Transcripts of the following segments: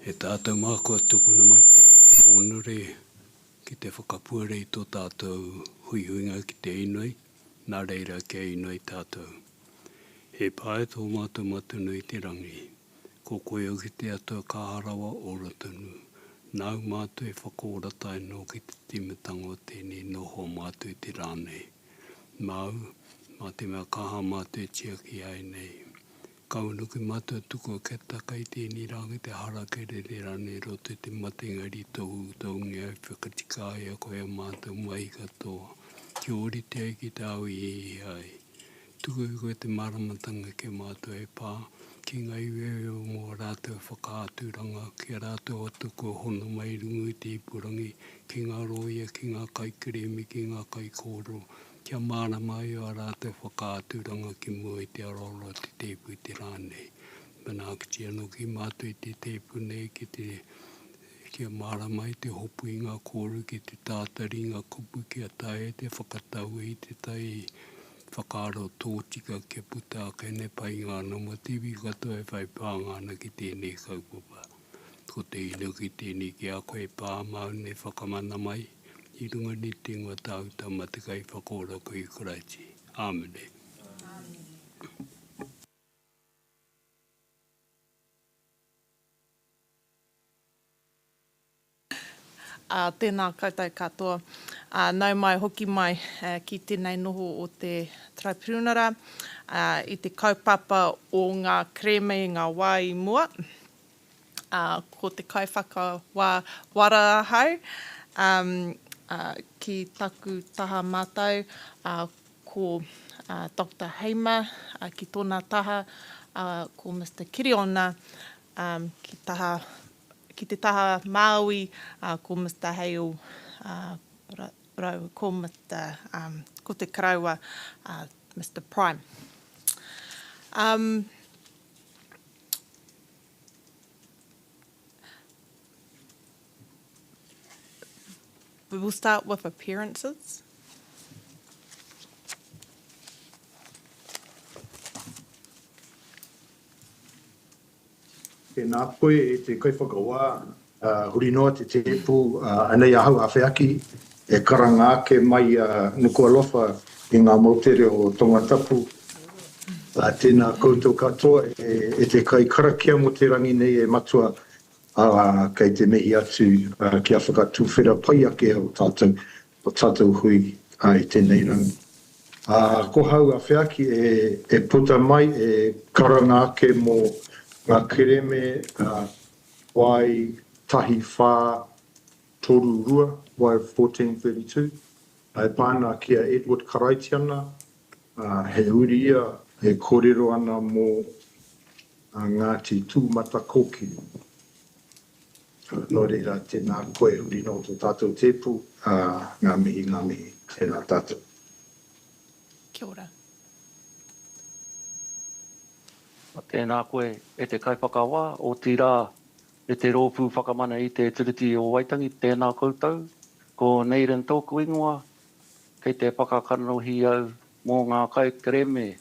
E tātou mākua tukuna mai ki ai te honore ki te whakapure I tō tātou huihuinga ki te inui, nā reira ki a inui tātou. He pae tō mātou matunui te rangi, ko koe o ki te atua kāharawa o ratunu. Nau mātou e whakaoratai no ki te timatanga o tēnei noho mātou te rānei. Mau, mā te mea kaha mātou e tia ki ai nei. Kaunuki mātou tuku ke taka I tēnei rāngi te hara ke re rānei roto te matingari tohu taungi au whakatika ai a koe a mātou mai katoa. Ki ori te ai ki te au I ai. Tuku koe te maramatanga ke mātou e pā. Ki ngai wewe o mō rātou whakāturanga, ki a rātou atu ko hono mai rungu I te ipurangi, ki ngā roia, ki ngā kaikiremi, ki ngā kaikoro, kia māna mai o a rātou whakāturanga ki mua I te aroro te tepu I te rānei. Mana ki anō ki mātou I te tepu nei, kia māna mai te hopu I ngā kōru, ki te tātari ngā kupu, kia tae te whakatau I te tai whakaaro tōtika ke puta ke ne pai ngā noma tiwi katoa e whai pāngana ki tēnei kaupapa. Ko te ino ki tēnei ki a koe pāmau ne whakamana mai, I runga ni te ngā tau tamatikai whakaora koe I karaiti. Āmene. Tēnā koutou katoa. Nau mai hoki mai ki tēnei noho o te Tribunara I te kaupapa o ngā kreme I ngā wā I mua. Ko te kaiwhakawā warahau ki taku taha mātou ko Dr. Hamer ki tōna taha ko Mr. Kiriona ki te taha Māui ko Mr. Hale rau ko Mr. Ko te karaua Mr. Prime. We will start with appearances. Tēnā koe e te kaiwhakawā, huri noa te tepu, anei ahau a whiaki, e karanga ake mai nuku alofa I ngā mautere o tongatapu. Tēnā koutou katoa, e te kai karakia mo te rangi nei e matua kei te mehi atu ki a whakatuwhera pai ake o tātou hui I tēnei rangi. Ko hau a whiaki e puta mai, e karanga ake mo ngā kereme wai tahi whā toru rua, wai 1432. Ai pāna kia Edward Karaitiana, he uri ia, he kōrero ana mō Ngāti Tūmata Koki. Nō reira tēnā koe uri no tō tātou tepu, ngā mihi, tēnā tātou. Kia ora. Tēnā koe e te kaiwhakawā o tī rā e te rōpū whakamana I te tiriti o Waitangi, tēnā koutou, ko Neiren tōku ingoa, kei te whakakanohi au mō ngā kai kreme,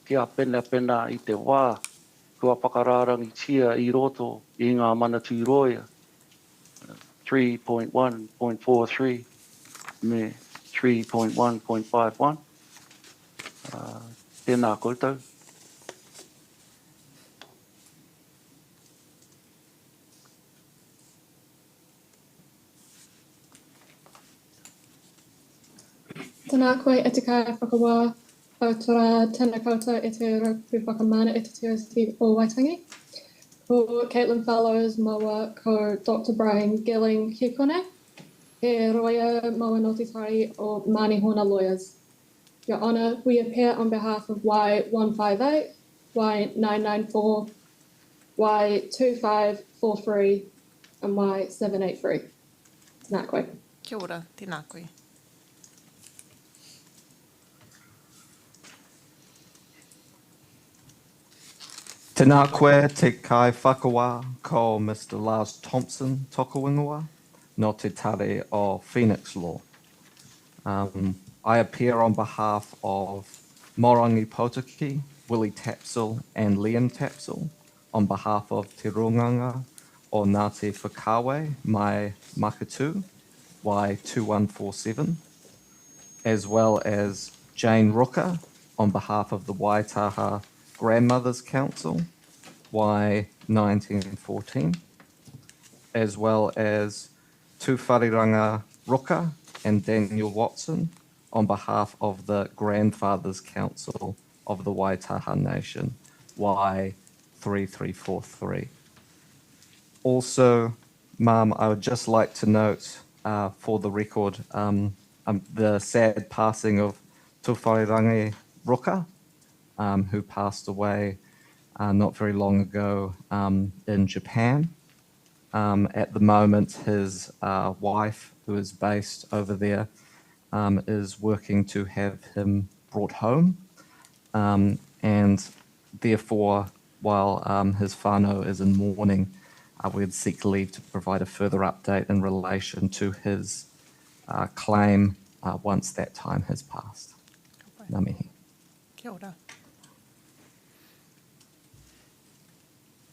kia pena I te wā, kua whakararangi tia I roto I ngā manatū roia, 3.1.43 me 3.1.51. Tēnā koutou. Tēnā koe e te kai whakawā whautora tēnā koutou e te raupu whakamana e te tiriti o Waitangi. Ko Caitlin Fallows maua ko Dr. Brian Gilling ki kone. He roia maua Ngāti Tāri o Māni Hona Lawyers. Your Honour, we appear on behalf of Y158, Y994, Y2543 and Y783. Tēnā koe. Kia ora, tēnā koe. Tēnā koe te kai whakawā ko Mr. Lars Thompson toko ingoa, no te tare o Phoenix Law. I appear on behalf of Morangi Potiki, Willie Tapsell and Liam Tapsell, on behalf of Te Runganga o Ngāti Whakawe mai Makatu, Y2147, as well as Jane Rooker on behalf of the Waitaha Grandmothers Council, Y1914, as well as Tūwhariranga Rooker and Daniel Watson on behalf of the Grandfathers Council of the Waitaha Nation, Y3343. Also, Ma'am, I would just like to note for the record the sad passing of Tūwhariranga Rooker, who passed away not very long ago in Japan. At the moment, his wife, who is based over there, is working to have him brought home. And therefore, while his whānau is in mourning, we'd seek leave to provide a further update in relation to his claim once that time has passed. Ngā mihi. Kia ora.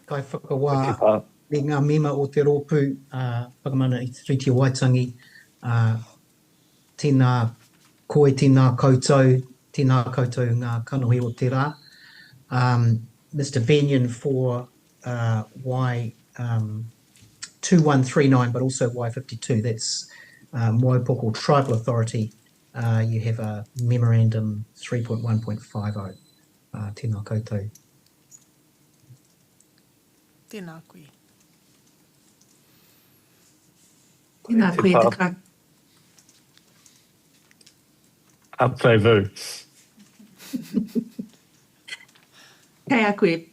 Kai whakawā i ngā mema o te rōpū whakamana i te Treaty o Waitangi. Tēnā koe, tēnā koutou ngā kanohi o te rā. Mr. Venyon for Y2139, but also Y52. That's Moepoko Tribal Authority. You have a memorandum 3.1.50. Tēnā koutou. Tēnā koe. Tēnā koe te kā. Aplevu. Kei a koe.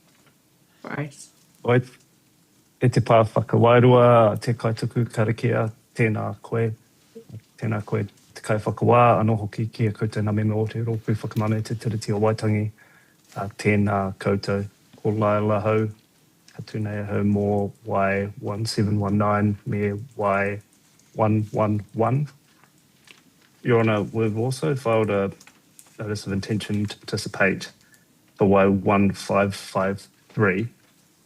Bryce. Oi, e te pā whakawairua, te kaituku karakia, tēnā koe. Tēnā koe te kai whakawā, anō hoki kia koutou ngā mema o te rōpū whakamana i te tiriti o Waitangi. Tēnā koutou, ko Laila hau, hatunei hau mō Y1719 me Y111. Your Honour, we've also filed a notice of intention to participate for Y1553.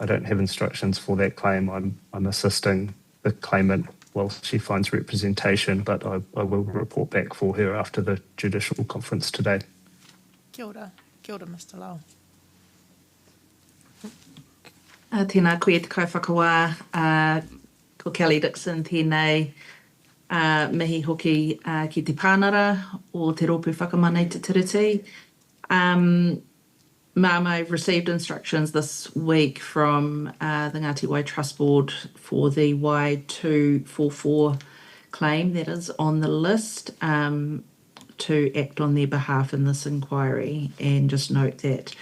I don't have instructions for that claim. I'm assisting the claimant while she finds representation, but I will report back for her after the judicial conference today. Kia ora, Mr. Lau. Tēnā koe te kaiwhakawā, ko Kelly Dixon tēnei mihi hoki ki te pānara o te rōpū whakamana i te tiriti. Ma'am, I've received instructions this week from the Ngāti Wai Trust Board for the Y244 claim that is on the list to act on their behalf in this inquiry. And just note that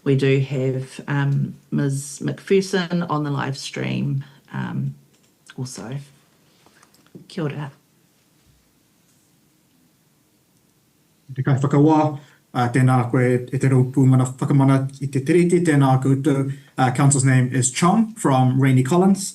we do have Ms. McPherson on the live stream also. Kia ora. Te kai whakawā, tēnā koe e te rōpū mana whakamana i te tiriti, tēnā koutou. Council's name is Chong from Rainey Collins.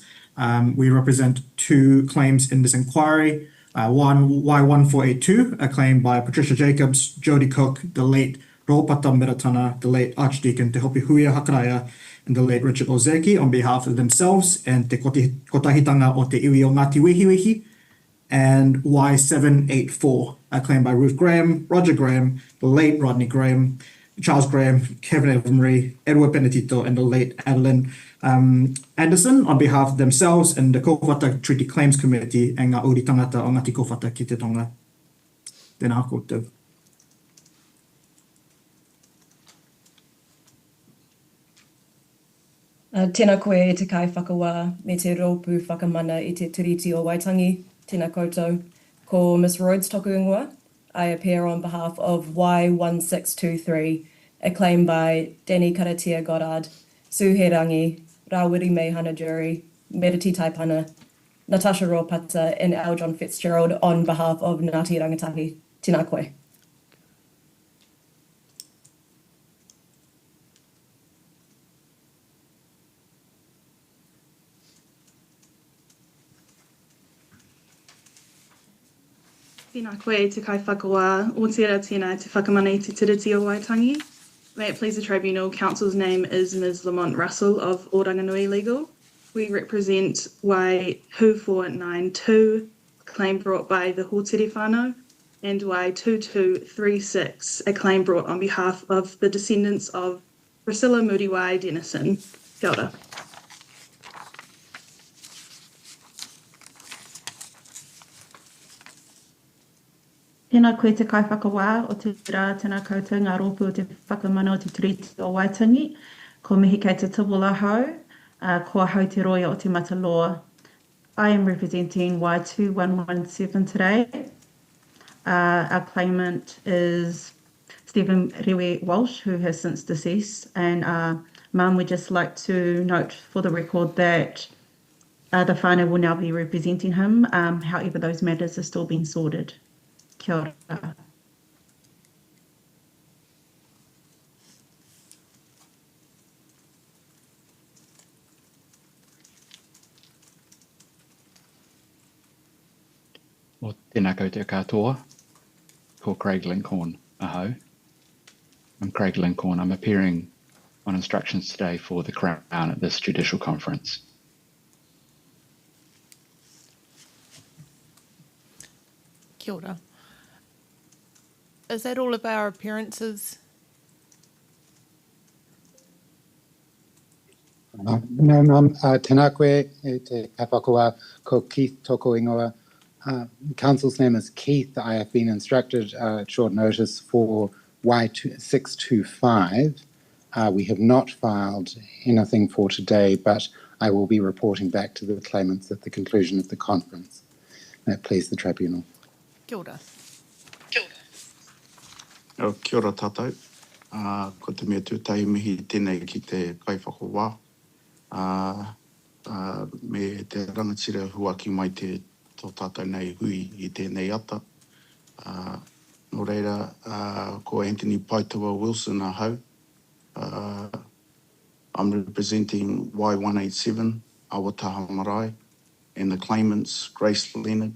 We represent two claims in this inquiry. One, Y1482, a claim by Patricia Jacobs, Jody Cook, the late Ropata Miratana, the late Archdeacon Te Hopi Huia Hakaraya, and the late Richard Ozeki on behalf of themselves and Te Kotahitanga o Te Iwi o Ngāti Wehiwehi. And Y784, a claim by Ruth Graham, Roger Graham, the late Rodney Graham, Charles Graham, Kevin Evanry, Edward Benedito, and the late Adeline Anderson on behalf of themselves and the Kōwhata Treaty Claims Committee and ngā uri tangata o Ngāti Kōwhata ki te tonga. Tēnā koutou. Tēnā koe e te kai whakawā me te rōpū whakamana i te tiriti o Waitangi. Tēnā koutou. Ko Ms. Rhodes toku ingoa. I appear on behalf of Y1623, a claim by Danny Karatia Goddard, Sue Herangi, Rawiri Mehana Jury, Meriti Taipana, Natasha Ropata, and Al John Fitzgerald on behalf of Ngāti Rangatahi. Tēnā koe. Tēnā koe te kai whakawā, o tērā tēnā te whakamana i te tiriti o Waitangi. May it please the Tribunal, Council's name is Ms. Lamont Russell of Oranganui Legal. we represent Wai 2492, a claim brought by the Hōtere whānau, and Wai 2236, a claim brought on behalf of the descendants of Priscilla Muriwai Dennison. Kia ora. Tēnā koe te kaiwhakawā o te rā tēnā koutou ngā rōpū o te whakamana o te tiriti o Waitangi. Ko mihi kei te tawala hau, ko hau te roia o te mataloa. I am representing Y2117 today. Our claimant is Stephen Rewe Walsh, who has since deceased. And Mum, we'd just like to note for the record that the whānau will now be representing him. However, those matters are still being sorted. Kia ora. O tēnā koutou katoa, ko Craig Lincoln ahau. I'm Craig Lincoln. I'm appearing on instructions today for the Crown at this judicial conference. Kia ora. Is that all of our appearances? No, Mum. Tēnā koe e te kaiwhakawā ko Keith toko ingoa. Council's name is Keith. I have been instructed at short notice for Y625. We have not filed anything for today, but I will be reporting back to the claimants at the conclusion of the conference. May it please the tribunal. Kia ora. Kia ora tātou. Ko te mea tūtahi mihi tēnei ki te kaiwhakawā. Me te rangatira huaki mai te tō tātou nei hui I tēnei ata. Nō reira, ko Anthony Paitoa Wilson ahau. I'm representing Y187, Awataha Marae, and the claimants, Grace Leonard,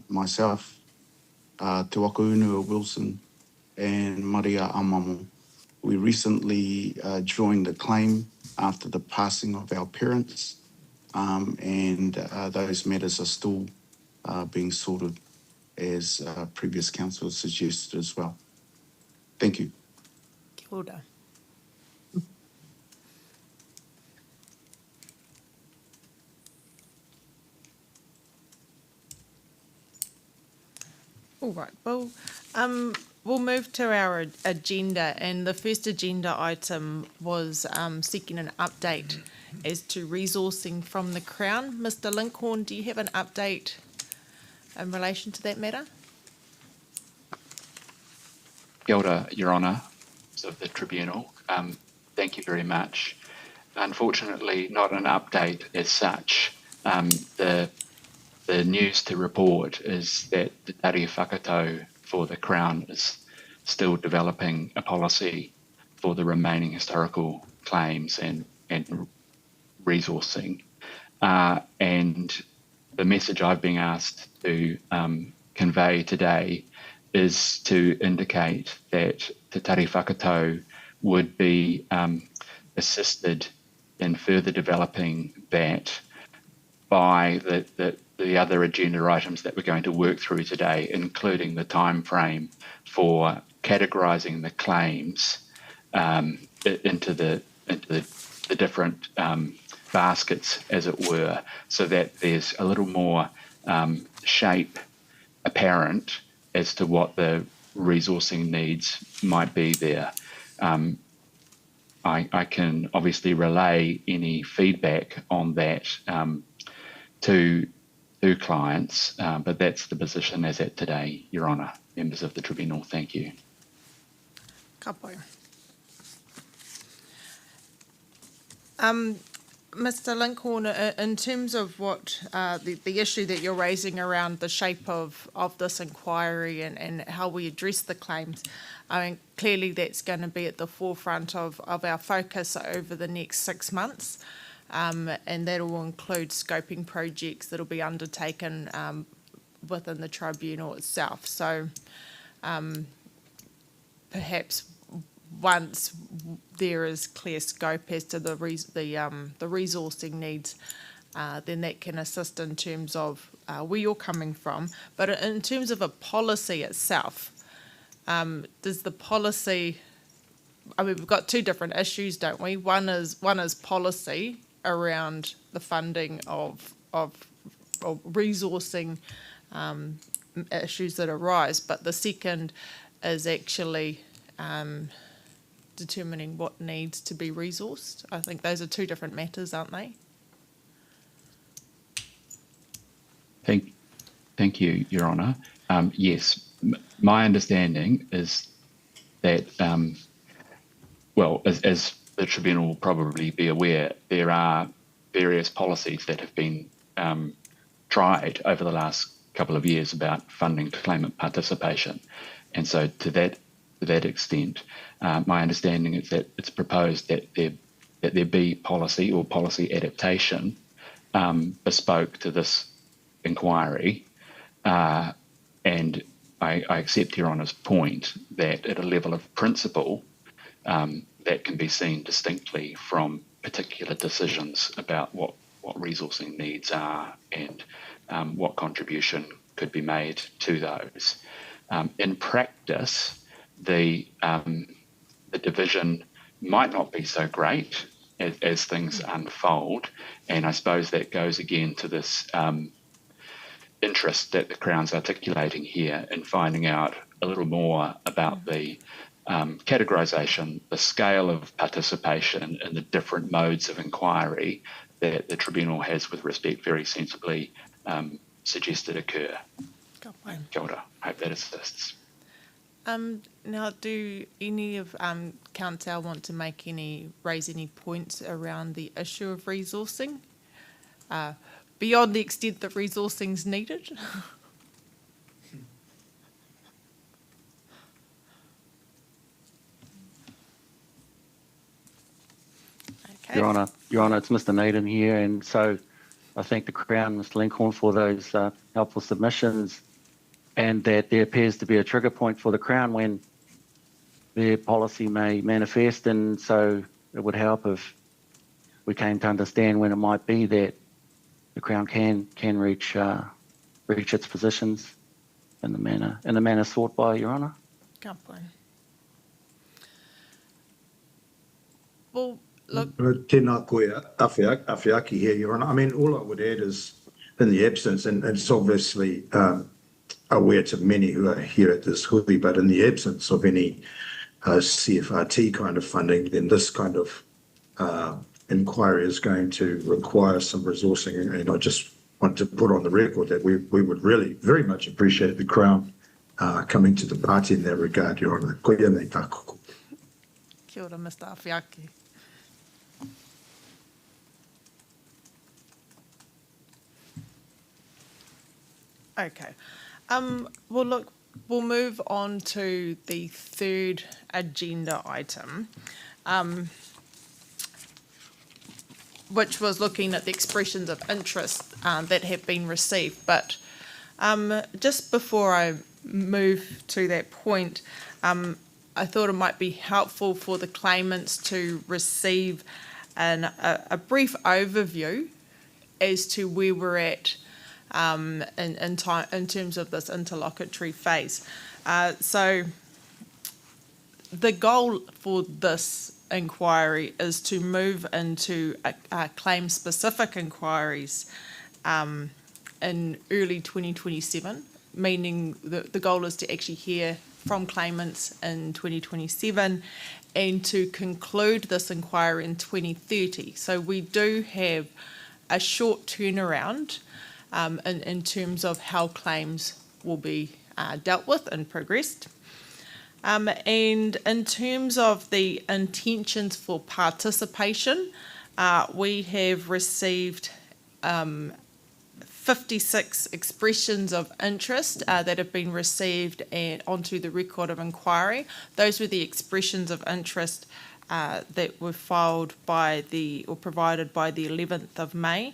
myself, Te Waka Unua Wilson, and Maria Amamo. We recently joined the claim after the passing of our parents, and those matters are still being sorted as previous council suggested as well. Thank you. Kia ora. All right, well, we'll move to our agenda, and the first agenda item was seeking an update as to resourcing from the Crown. Mr. Lincoln, do you have an update in relation to that matter? Kia ora, Your Honour, of the Tribunal. Thank you very much. Unfortunately, not an update as such. The news to report is that the Tari Whakatau for the Crown is still developing a policy for the remaining historical claims and resourcing. And the message I've been asked to convey today is to indicate that Te Tari Whakatau would be assisted in further developing that by the other agenda items that we're going to work through today, including the time frame for categorising the claims into the different baskets, as it were, so that there's a little more shape apparent as to what the resourcing needs might be there. I can obviously relay any feedback on that to clients, but that's the position as at today, Your Honour, members of the Tribunal. Thank you. Ka pai. Mr. Lincoln, in terms of what the issue that you're raising around the shape of this inquiry and how we address the claims, I mean, clearly that's going to be at the forefront of our focus over the next 6 months. And that will include scoping projects that will be undertaken within the tribunal itself. So perhaps once there is clear scope as to the resourcing needs, then that can assist in terms of where you're coming from. But in terms of a policy itself, does the policy, I mean, we've got two different issues, don't we? One is policy around the funding of resourcing issues that arise, but the second is actually determining what needs to be resourced. I think those are two different matters, aren't they? Thank you, Your Honour. Yes, my understanding is that, well, as the Tribunal will probably be aware, there are various policies that have been tried over the last couple of years about funding claimant participation. And so to that extent, my understanding is that it's proposed that there be policy or policy adaptation bespoke to this inquiry, and I accept Your Honour's point that at a level of principle that can be seen distinctly from particular decisions about what resourcing needs are and what contribution could be made to those. In practice, the division might not be so great as things unfold, and I suppose that goes again to this interest that the Crown's articulating here in finding out a little more about the categorisation, the scale of participation in the different modes of inquiry that the Tribunal has with respect very sensibly suggested occur. Kia ora. Hope that assists. Now, do any of Council want to raise any points around the issue of resourcing? Beyond the extent that resourcing is needed? Okay. Your Honour, it's Mr. Naden here, and so I thank the Crown, Mr. Lincoln, for those helpful submissions, and that there appears to be a trigger point for the Crown when their policy may manifest, and so it would help if we came to understand when it might be that the Crown can reach its positions in the manner sought by Your Honour. Well, look. Tēnā koe awhiaki here, Your Honour. I mean, all I would add is, in the absence, and it's obviously aware to many who are here at this hui, but in the absence of any CFRT kind of funding, then this kind of inquiry is going to require some resourcing, and I just want to put on the record that we would really very much appreciate the Crown coming to the party in that regard, Your Honour. Koia nei tākoko. Kia ora, Mr. Awhiaki. Okay. Well, look, we'll move on to the third agenda item, which was looking at the expressions of interest that have been received. But just before I move to that point, I thought it might be helpful for the claimants to receive a brief overview as to where we're at in terms of this interlocutory phase. So the goal for this inquiry is to move into claim-specific inquiries in early 2027, meaning the goal is to actually hear from claimants in 2027 and to conclude this inquiry in 2030. So we do have a short turnaround in terms of how claims will be dealt with and progressed. And in terms of the intentions for participation, we have received 56 expressions of interest that have been received onto the record of inquiry. Those were the expressions of interest that were filed or provided by the 11th of May.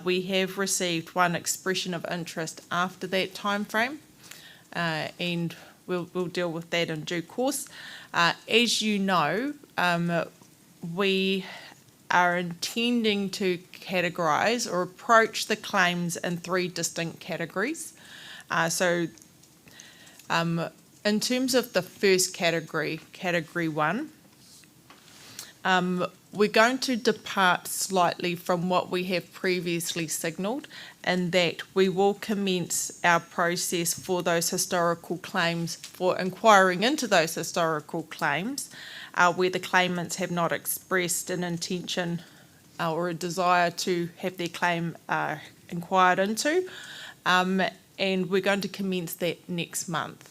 We have received one expression of interest after that time frame, and we'll deal with that in due course. As you know, we are intending to categorise or approach the claims in 3 distinct categories. In terms of the first category, Category 1, we're going to depart slightly from what we have previously signalled, in that we will commence our process for those historical claims, for inquiring into those historical claims, where the claimants have not expressed an intention or a desire to have their claim inquired into, and we're going to commence that next month.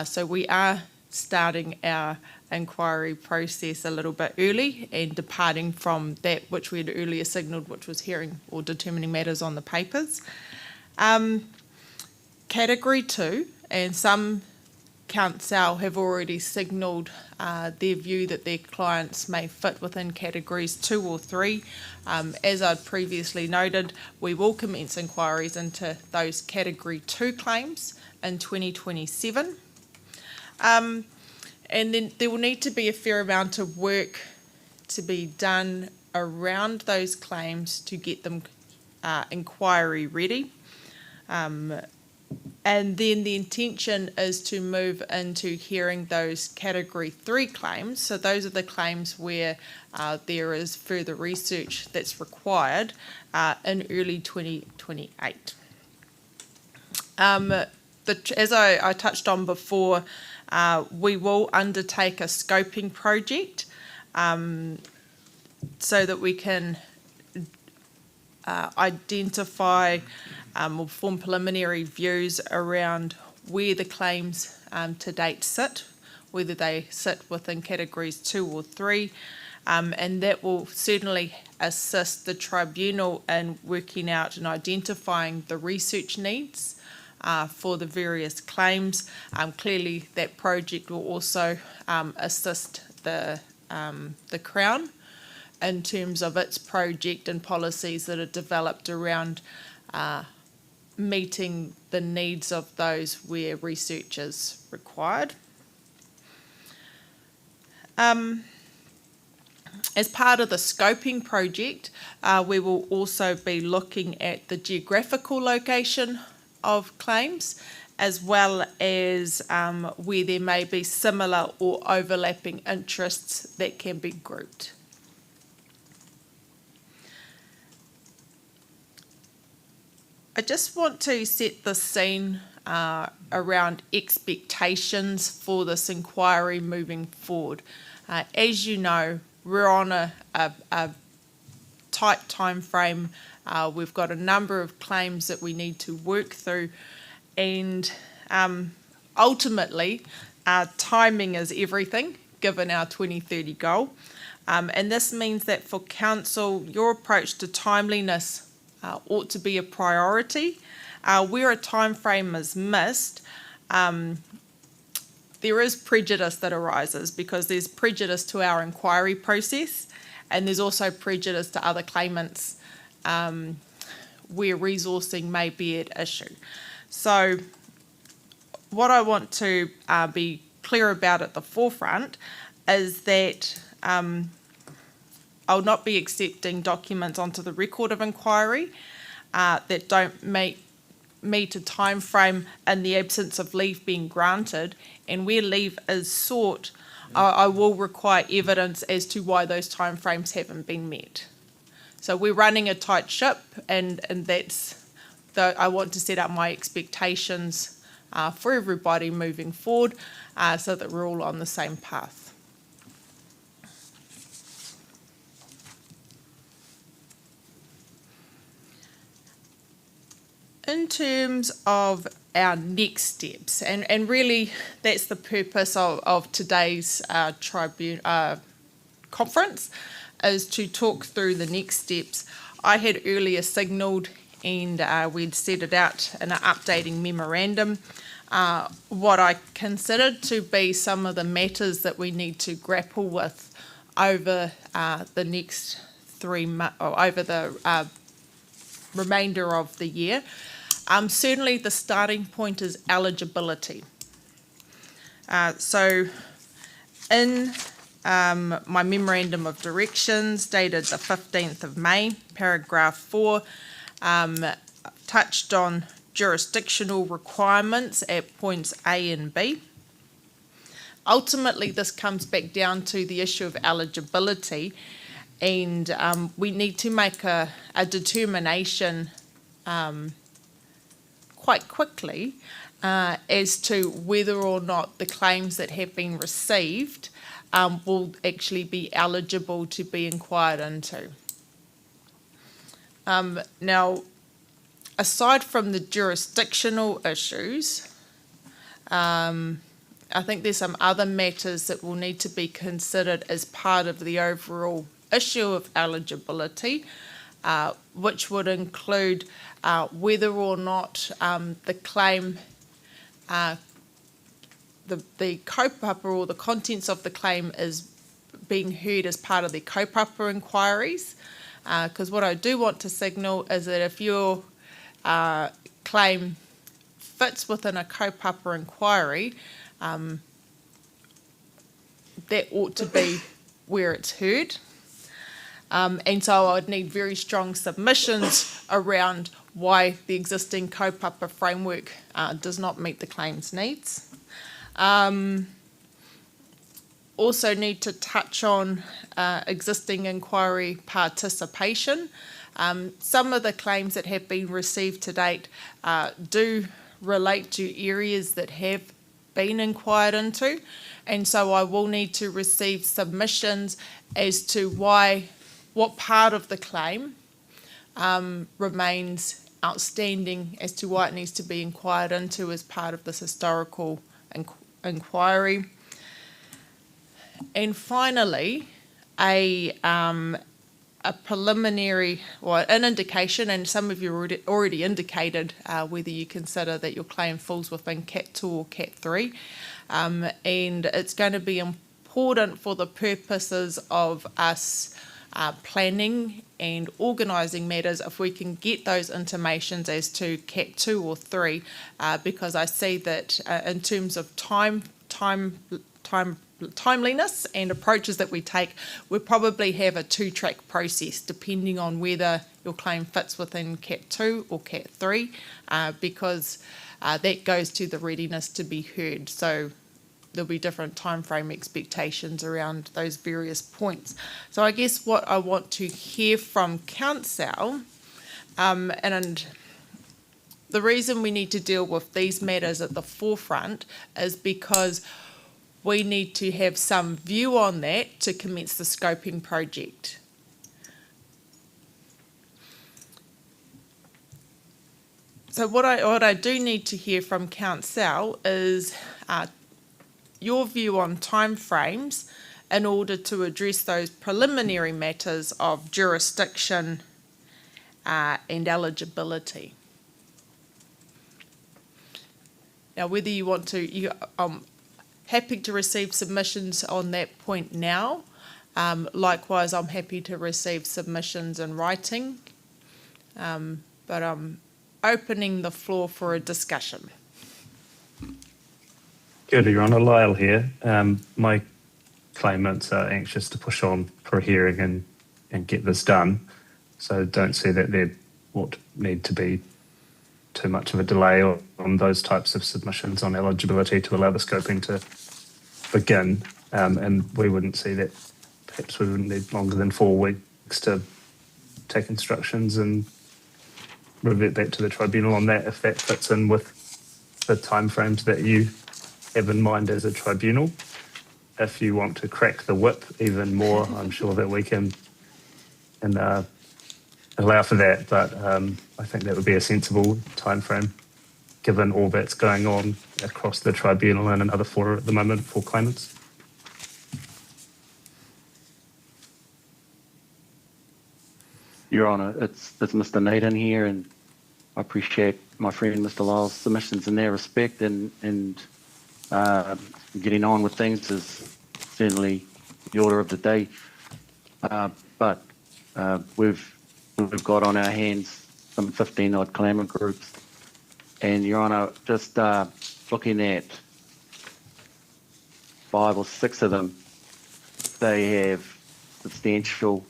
So we are starting our inquiry process a little bit early and departing from that which we had earlier signalled, which was hearing or determining matters on the papers. Category 2, and some counsel have already signalled their view that their clients may fit within categories 2 or 3. As I'd previously noted, we will commence inquiries into those category 2 claims in 2027. And then there will need to be a fair amount of work to be done around those claims to get them inquiry ready. And then the intention is to move into hearing those category 3 claims. So those are the claims where there is further research that's required in early 2028. As I touched on before, we will undertake a scoping project so that we can identify or form preliminary views around where the claims to date sit, whether they sit within categories 2 or 3, and that will certainly assist the tribunal in working out and identifying the research needs for the various claims. Clearly, that project will also assist the Crown in terms of its project and policies that are developed around meeting the needs of those where research is required. As part of the scoping project, we will also be looking at the geographical location of claims, as well as where there may be similar or overlapping interests that can be grouped. I just want to set the scene around expectations for this inquiry moving forward. As you know, we're on a tight time frame. We've got a number of claims that we need to work through, and ultimately, timing is everything, given our 2030 goal. And this means that for Council, your approach to timeliness ought to be a priority. Where a time frame is missed, there is prejudice that arises, because there's prejudice to our inquiry process, and there's also prejudice to other claimants where resourcing may be at issue. So what I want to be clear about at the forefront is that I'll not be accepting documents onto the record of inquiry that don't meet a time frame in the absence of leave being granted, and where leave is sought, I will require evidence as to why those time frames haven't been met. So we're running a tight ship, and that's I want to set up my expectations for everybody moving forward so that we're all on the same path. In terms of our next steps, and really that's the purpose of today's conference, is to talk through the next steps. I had earlier signalled, and we'd set it out in an updating memorandum, what I considered to be some of the matters that we need to grapple with over the next 3 months, or over the remainder of the year. Certainly the starting point is eligibility. So in my Memorandum of Directions dated the 15th of May, paragraph 4, touched on jurisdictional requirements at points A and B. Ultimately, this comes back down to the issue of eligibility, and we need to make a determination quite quickly as to whether or not the claims that have been received will actually be eligible to be inquired into. Now, aside from the jurisdictional issues, I think there's some other matters that will need to be considered as part of the overall issue of eligibility, which would include whether or not the claim, the kaupapa or the contents of the claim is being heard as part of the kaupapa inquiries. Because what I do want to signal is that if your claim fits within a kaupapa inquiry, that ought to be where it's heard. And so I would need very strong submissions around why the existing kaupapa framework does not meet the claim's needs. Also need to touch on existing inquiry participation. Some of the claims that have been received to date do relate to areas that have been inquired into, and so I will need to receive submissions as to what part of the claim remains outstanding as to why it needs to be inquired into as part of this historical inquiry. And finally, a preliminary, or an indication, and some of you already indicated whether you consider that your claim falls within Cat 2 or Cat 3, and it's going to be important for the purposes of us planning and organising matters if we can get those intimations as to Cat 2 or 3, because I see that in terms of timeliness and approaches that we take, we probably have a two-track process depending on whether your claim fits within Cat 2 or Cat 3, because that goes to the readiness to be heard. So there'll be different time frame expectations around those various points. So I guess what I want to hear from Council, and the reason we need to deal with these matters at the forefront is because we need to have some view on that to commence the scoping project. So what I do need to hear from Council is your view on timeframes in order to address those preliminary matters of jurisdiction and eligibility. Now, whether you want to, happy to receive submissions on that point now. Likewise, I'm happy to receive submissions in writing, but I'm opening the floor for a discussion. Kia ora, Your Honour, Lyle here. My claimants are anxious to push on for a hearing and get this done, so don't see that there would need to be too much of a delay on those types of submissions on eligibility to allow the scoping to begin, and we wouldn't see that perhaps we wouldn't need longer than 4 weeks to take instructions and revert back to the tribunal on that if that fits in with the timeframes that you have in mind as a tribunal. If you want to crack the whip even more, I'm sure that we can allow for that, but I think that would be a sensible timeframe given all that's going on across the tribunal and another fora at the moment for claimants. Your Honour, it's Mr. Naden here, and I appreciate my friend Mr. Lyle's submissions in their respect, and getting on with things is certainly the order of the day. But we've got on our hands some 15 odd claimant groups, and Your Honour, just looking at 5 or 6 of them, they have substantial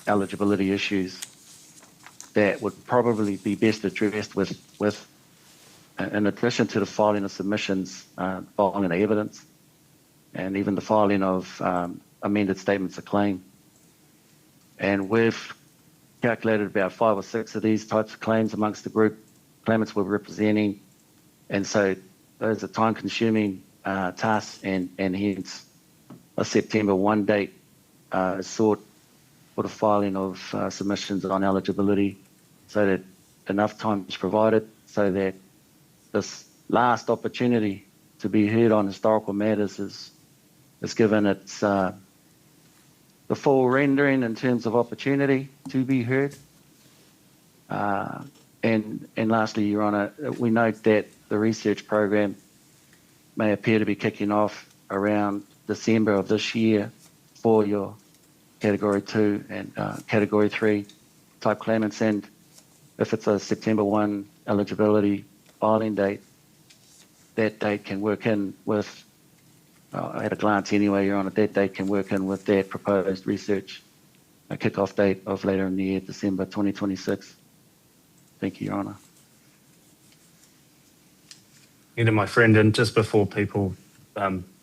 eligibility issues that would probably be best addressed with in addition to the filing of submissions, filing of evidence, and even the filing of amended statements of claim. And we've calculated about 5 or 6 of these types of claims amongst the group claimants we're representing. And so those are time-consuming tasks, and hence a September 1 date is sought for the filing of submissions on eligibility, so that enough time is provided so that this last opportunity to be heard on historical matters is given its the full rendering in terms of opportunity to be heard. And lastly, Your Honour, we note that the research program may appear to be kicking off around December of this year for your Category 2 and Category 3 type claimants, and if it's a September 1 eligibility filing date, that date can work in with, at a glance anyway, Your Honour, that date can work in with that proposed research kick-off date of later in the year, December 2026. Thank you, Your Honour. My friend, and just before people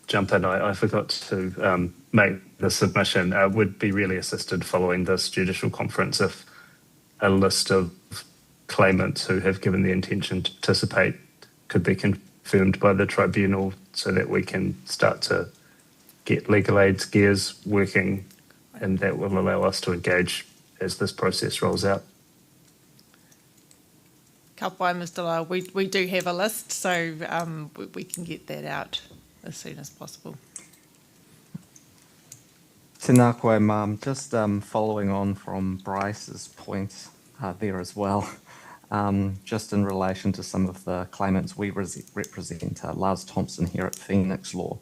jump in, I forgot to make the submission. Would be really assisted following this judicial conference if a list of claimants who have given the intention to participate could be confirmed by the tribunal, so that we can start to get legal aid's gears working, and that will allow us to engage as this process rolls out. Ka pai, Mr. Lyle. We do have a list, so we can get that out as soon as possible. Tēnā koe, Ma'am. Just following on from Bryce's point there as well, just in relation to some of the claimants we represent, Lars Thompson here at Phoenix Law.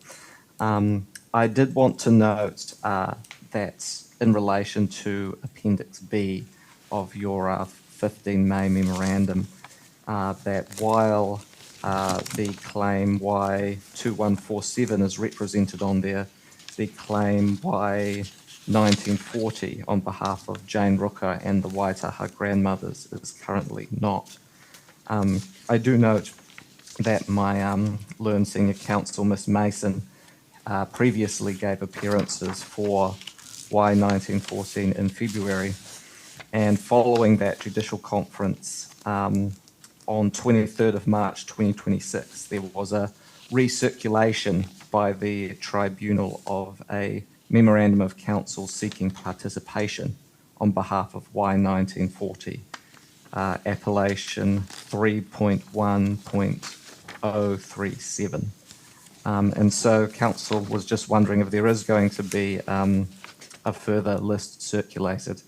I did want to note that in relation to Appendix B of your 15 May memorandum, that while the claim Y2147 is represented on there, the claim Y1940 on behalf of Jane Rooker and the Waitaha grandmothers is currently not. I do note that my learned senior counsel, Miss Mason, previously gave appearances for Y1914 in February, and following that judicial conference on 23rd of March 2026, there was a recirculation by the tribunal of a memorandum of counsel seeking participation on behalf of Y1940, appellation 3.1.037. And so counsel was just wondering if there is going to be a further list circulated,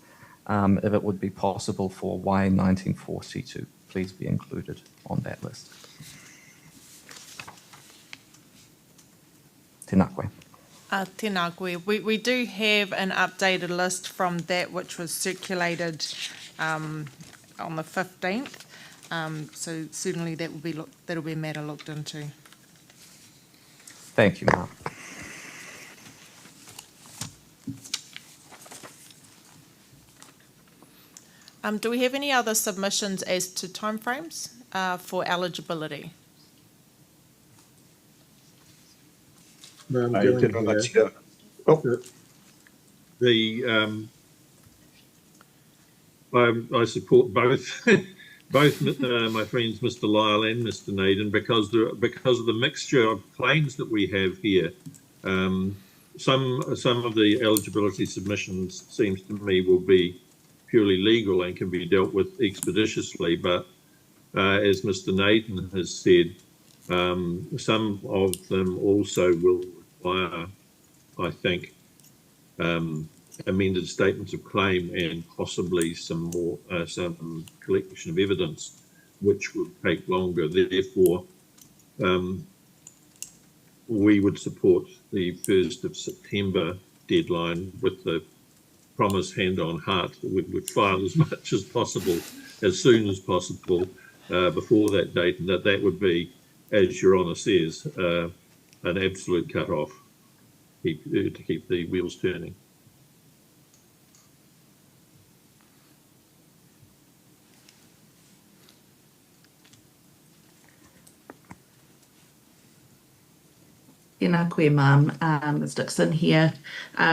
if it would be possible for Y1940 to please be included on that list. Tēnā koe. Tēnā koe. We do have an updated list from that which was circulated on the 15th. So certainly that'll be a matter looked into. Thank you, Mark. Do we have any other submissions as to timeframes for eligibility? I support both both my friends, Mr. Lyle and Mr. Naden, because of the mixture of claims that we have here. Some of the eligibility submissions, seems to me, will be purely legal and can be dealt with expeditiously, but as Mr. Naden has said, some of them also will require, I think, amended statements of claim and possibly some collection of evidence, which would take longer. Therefore, we would support the 1st of September deadline with the promise, hand on heart, that we would file as much as possible, as soon as possible, before that date, and that would be, as Your Honour says, an absolute cut-off to keep the wheels turning. Tēnā koe, Mum. It's Dixon here,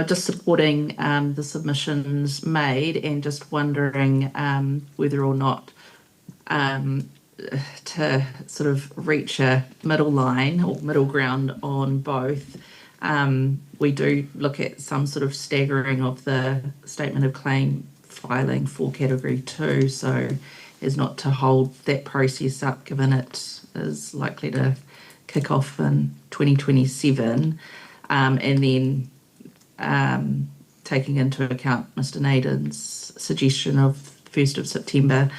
just supporting the submissions made and just wondering whether or not to sort of reach a middle line or middle ground on both. We do look at some sort of staggering of the statement of claim filing for Category 2, so as not to hold that process up, given it is likely to kick off in 2027, and then taking into account Mr. Naden's suggestion of 1st of September,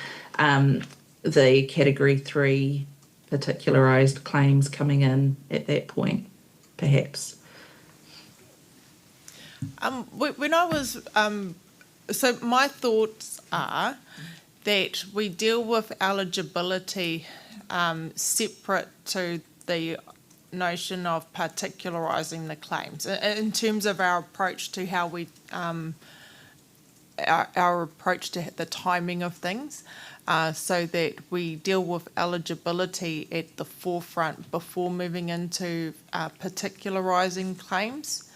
the Category 3 particularised claims coming in at that point, perhaps. When I was, so my thoughts are that we deal with eligibility separate to the notion of particularising the claims in terms of our approach to how we, our approach to the timing of things, so that we deal with eligibility at the forefront before moving into particularising claims.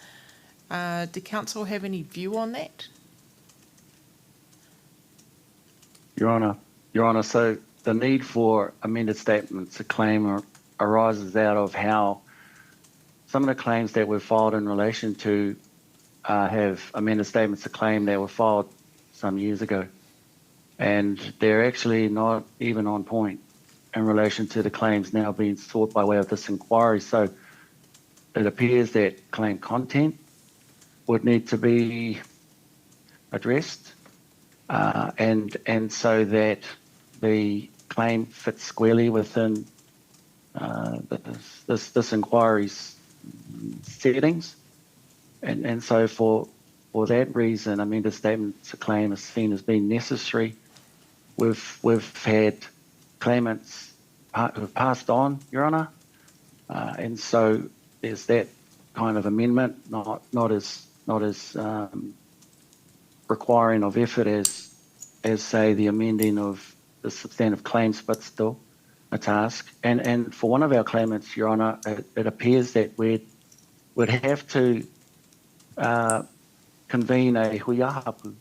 Do Council have any view on that? Your Honour, so the need for amended statements of claim arises out of how some of the claims that were filed in relation to have amended statements of claim that were filed some years ago. And they're actually not even on point in relation to the claims now being sought by way of this inquiry. So it appears that claim content would need to be addressed, and so that the claim fits squarely within this inquiry's settings, and so for that reason, amended statements of claim is seen as being necessary. We've had claimants who've passed on, Your Honour, and so there's that kind of amendment, not as requiring of effort as say the amending of the substantive claims, but still a task. And for one of our claimants, Your Honour, it appears that we'd have to convene a huiahapu.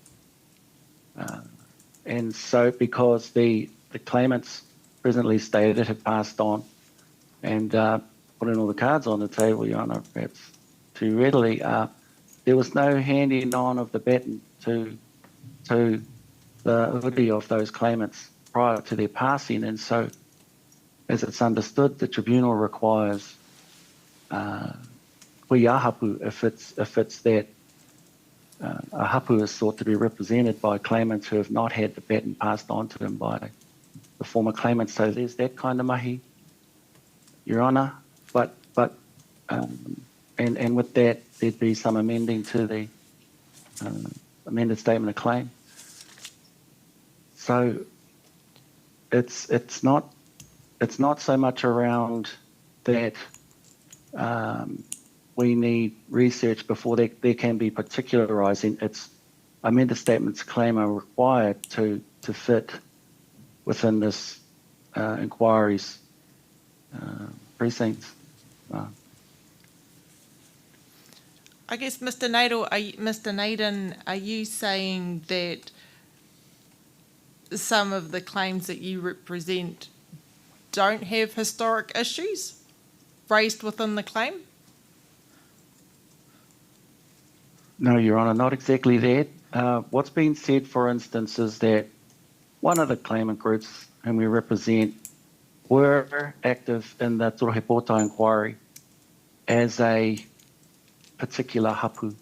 And so because the claimants presently stated have passed on, and putting all the cards on the table, Your Honour, perhaps too readily, there was no handing on of the baton to the hoodie of those claimants prior to their passing, and so as it's understood, the tribunal requires huiahapu if it's that a hapu is sought to be represented by claimants who have not had the baton passed on to them by the former claimant. So there's that kind of mahi, Your Honour. But and with that, there'd be some amending to the amended statement of claim. So it's not so much around that we need research before there can be particularising. It's amended statements of claim are required to fit within this inquiry's precincts. I guess, Mr. Naden, are you saying that some of the claims that you represent don't have historic issues raised within the claim? No, Your Honour, not exactly that. What's been said, for instance, is that one of the claimant groups whom we represent were active in the Torohe Pōtai inquiry as a particular hapu,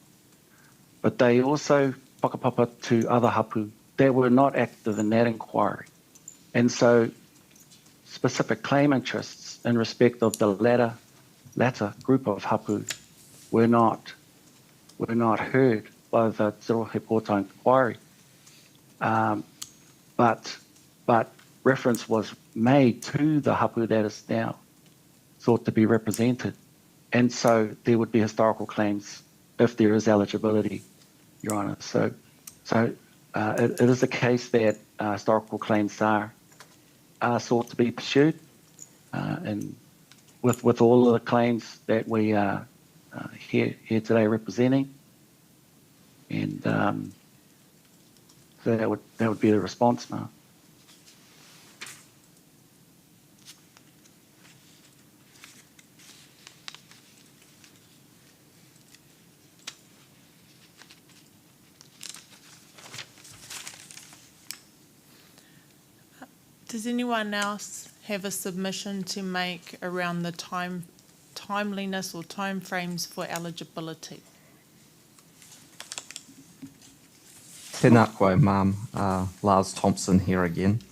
but they also whakapapa to other hapu that were not active in that inquiry. And so specific claim interests in respect of the latter group of hapu were not heard by the Torohe Pōtai inquiry. But reference was made to the hapu that is now sought to be represented And so there would be historical claims if there is eligibility, Your Honour. So it is a case that historical claims are sought to be pursued, and with all of the claims that we are here today representing, and so that would be the response now. Does anyone else have a submission to make around the timeliness or timeframes for eligibility? Tēnā koe, Ma'am. Lars Thompson here again.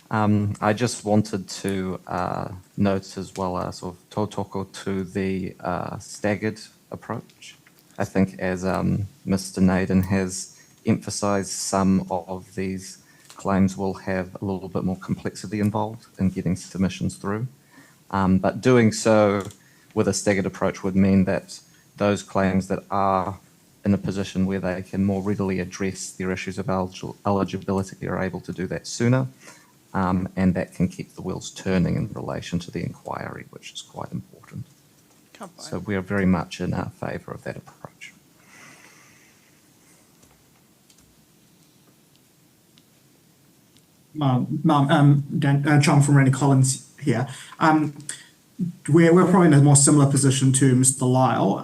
I just wanted to note as well as sort of tautoko to the staggered approach. I think as Mr. Naden has emphasised, some of these claims will have a little bit more complexity involved in getting submissions through. But doing so with a staggered approach would mean that those claims that are in a position where they can more readily address their issues of eligibility are able to do that sooner, and that can keep the wheels turning in relation to the inquiry, which is quite important. So we are very much in favour of that approach. John from Randy Collins here. We're probably in a more similar position to Mr. Lyle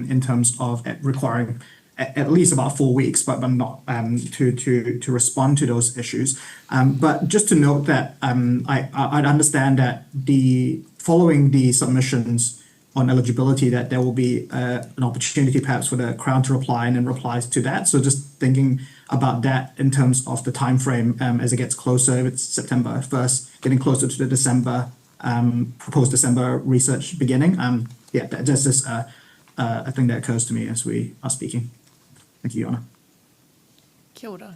in terms of requiring at least about 4 weeks, but not to respond to those issues. But just to note that I understand that following the submissions on eligibility, that there will be an opportunity perhaps for the Crown to reply and then replies to that. So just thinking about that in terms of the time frame as it gets closer, if it's September 1st, getting closer to the December proposed December research beginning. Yeah, that's just a thing that occurs to me as we are speaking. Thank you, Your Honour. Kia ora.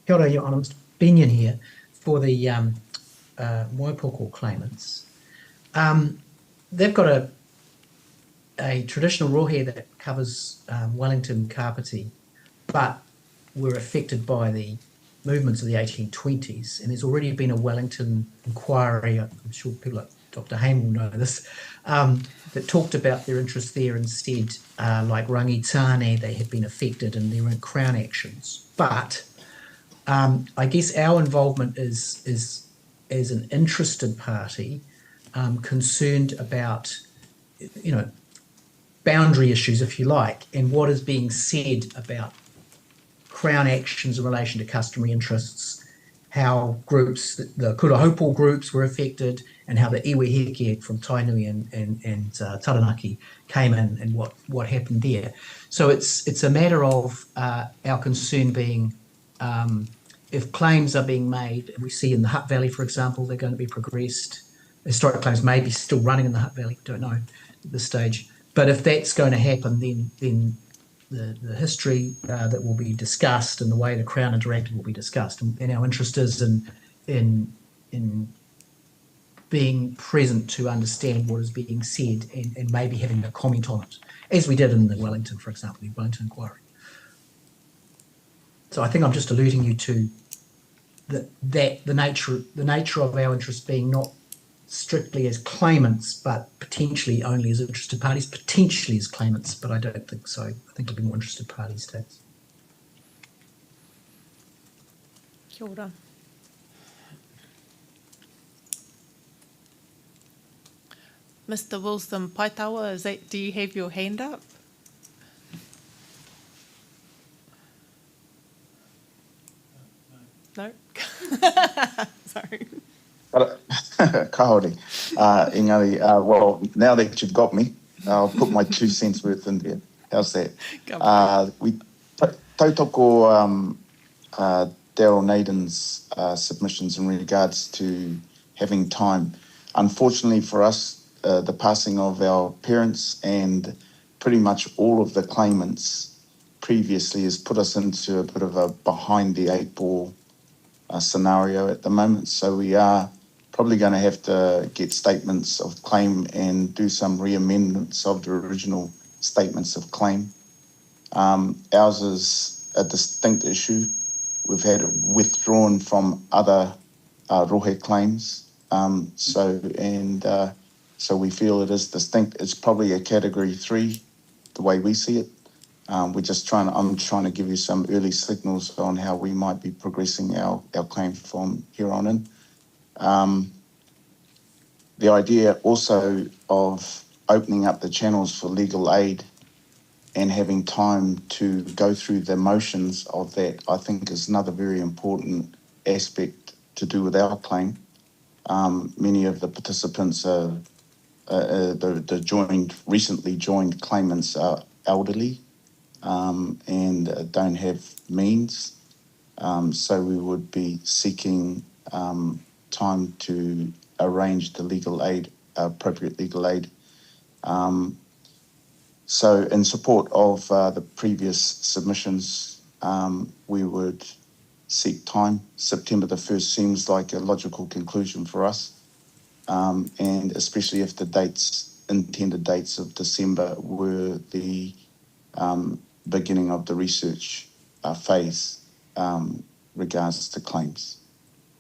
Kia ora, Your Honour. Mr. Benyon here for the Waipoko claimants. They've got a traditional rohe that covers Wellington, Kapiti, but were affected by the movements of the 1820s, and there's already been a Wellington inquiry, I'm sure people like Dr. Haim will know this, that talked about their interests there instead, like Rangitane, they had been affected and there weren't Crown actions. But I guess our involvement is as an interested party concerned about, boundary issues, if you like, and what is being said about Crown actions in relation to customary interests, how groups, the Kurahopo groups were affected, and how the iwi heke from Tainui and Taranaki came in, and what happened there. So it's a matter of our concern being if claims are being made, and we see in the Hutt Valley, for example, they're going to be progressed. Historic claims may be still running in the Hutt Valley, don't know at this stage. But if that's going to happen, then the history that will be discussed and the way the Crown interacted will be discussed. And our interest is in being present to understand what is being said and maybe having a comment on it, as we did in the Wellington, for example, the Wellington inquiry. So I think I'm just alluding you to the nature of our interest being not strictly as claimants, but potentially only as interested parties, potentially as claimants, but I don't think so. I think it'll be more interested parties, Tats. Kia ora. Mr. Wilson Paitawa, do you have your hand up? No? Sorry. Kaori. Engari, well, now that you've got me, I'll put my 2 cents worth in there. How's that? We tautoko Daryl Naden's submissions in regards to having time. Unfortunately for us, the passing of our parents and pretty much all of the claimants previously has put us into a bit of a behind the 8 ball scenario at the moment. So we are probably going to have to get statements of claim and do some re-amendments of the original statements of claim. Ours is a distinct issue. We've had it withdrawn from other rohe claims. So we feel it is distinct. It's probably a category 3, the way we see it. I'm trying to give you some early signals on how we might be progressing our claim from here on in. The idea also of opening up the channels for legal aid and having time to go through the motions of that, I think, is another very important aspect to do with our claim. Many of the participants are recently joined claimants are elderly and don't have means. So we would be seeking time to arrange the legal aid, appropriate legal aid. So in support of the previous submissions, we would seek time. September the 1st seems like a logical conclusion for us. And especially if the intended dates of December were the beginning of the research phase regards to claims.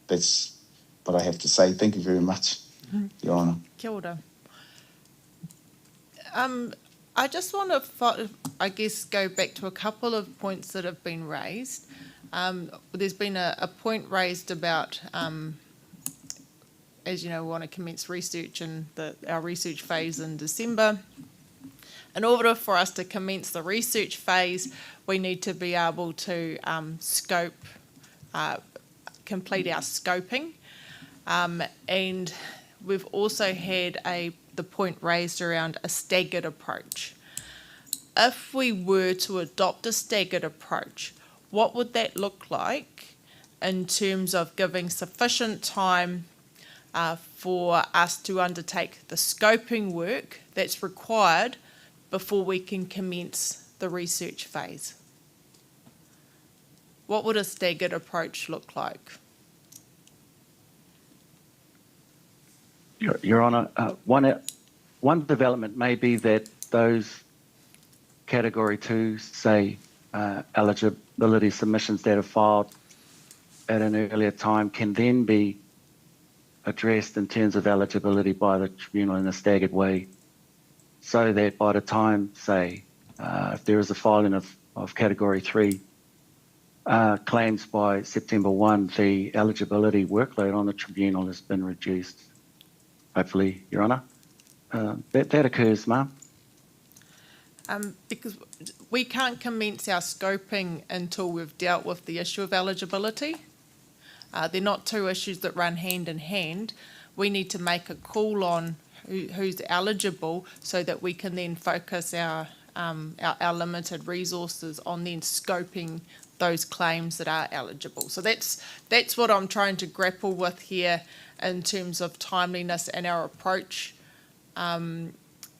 That's what I have to say. Thank you very much, Your Honour. Kia ora. I just want to, go back to a couple of points that have been raised. There's been a point raised about, as you know, we want to commence research in our research phase in December. In order for us to commence the research phase, we need to be able to complete our scoping. And we've also had the point raised around a staggered approach. If we were to adopt a staggered approach, what would that look like in terms of giving sufficient time for us to undertake the scoping work that's required before we can commence the research phase? What would a staggered approach look like? Your Honour, one development may be that those Category 2, say, eligibility submissions that are filed at an earlier time can then be addressed in terms of eligibility by the tribunal in a staggered way, so that by the time, say, if there is a filing of Category 3 claims by September 1, the eligibility workload on the tribunal has been reduced. Hopefully, Your Honour. That occurs, ma'am. Because we can't commence our scoping until we've dealt with the issue of eligibility. They're not two issues that run hand in hand. We need to make a call on who's eligible so that we can then focus our limited resources on then scoping those claims that are eligible. So that's what I'm trying to grapple with here in terms of timeliness and our approach.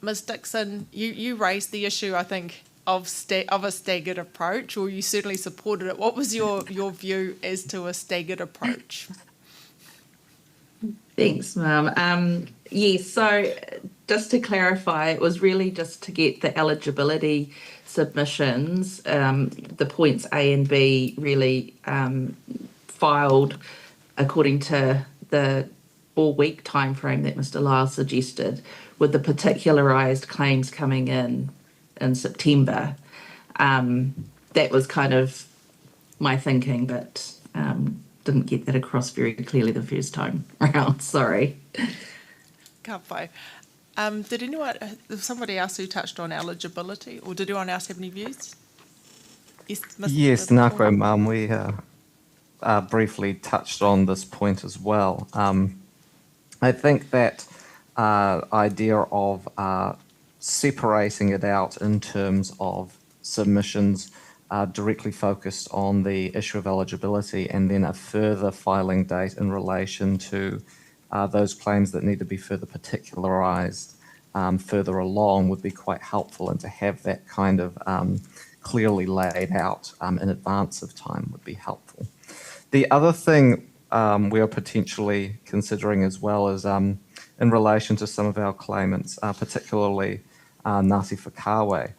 Ms. Dixon, you raised the issue, I think, of a staggered approach, or you certainly supported it. What was your view as to a staggered approach? Thanks, ma'am. Yes, so just to clarify, it was really just to get the eligibility submissions, the points A and B really filed according to the 4-week time frame that Mr. Lyle suggested, with the particularised claims coming in September. That was kind of my thinking, but didn't get that across very clearly the first time around. Sorry. Ka pai. Did somebody else who touched on eligibility, or did anyone else have any views? Yes, Mr. Yes, nā koe, ma'am. We briefly touched on this point as well. I think that idea of separating it out in terms of submissions directly focused on the issue of eligibility, and then a further filing date in relation to those claims that need to be further particularised further along would be quite helpful, and to have that kind of clearly laid out in advance of time would be helpful. The other thing we are potentially considering as well is in relation to some of our claimants, particularly Ngāti Whakāwē.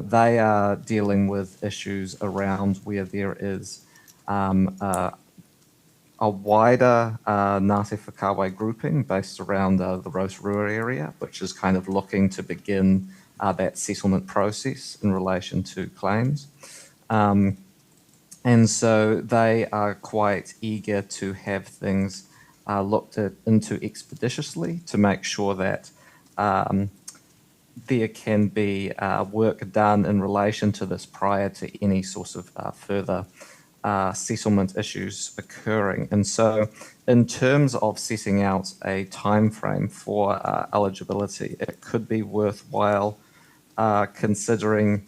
They are dealing with issues around where there is a wider Ngāti Whakāwē grouping based around the Rotorua area, which is kind of looking to begin that settlement process in relation to claims. And so they are quite eager to have things looked into expeditiously to make sure that there can be work done in relation to this prior to any sort of further settlement issues occurring. And so in terms of setting out a time frame for eligibility, it could be worthwhile considering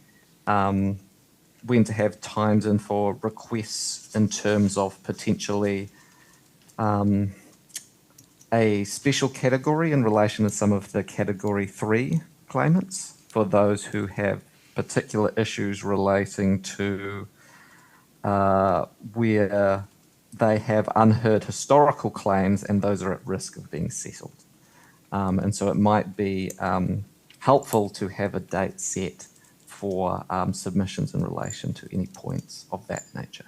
when to have times in for requests in terms of potentially a special category in relation to some of the category 3 claimants for those who have particular issues relating to where they have unheard historical claims and those are at risk of being settled. And so it might be helpful to have a date set for submissions in relation to any points of that nature.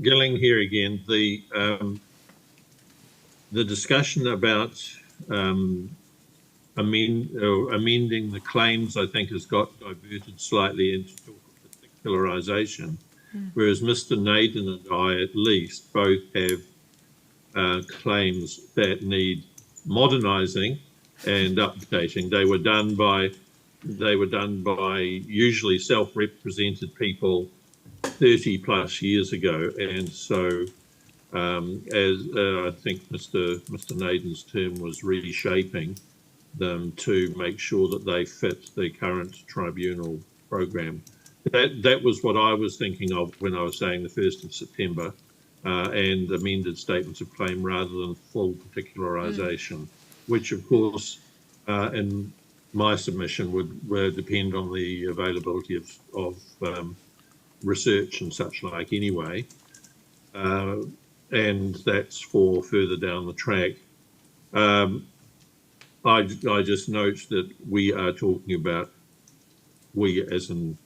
Gilling here again. The discussion about amending the claims, I think, has got diverted slightly into talk of particularisation, whereas Mr. Naden and I, at least, both have claims that need modernising and updating. They were done by usually self-represented people 30 plus years ago, and so as I think Mr. Naden's term was reshaping them to make sure that they fit the current tribunal program. That was what I was thinking of when I was saying the 1st of September and amended statements of claim rather than full particularisation, which of course in my submission would depend on the availability of research and such like anyway, and that's for further down the track. I just note that we are talking about, we as in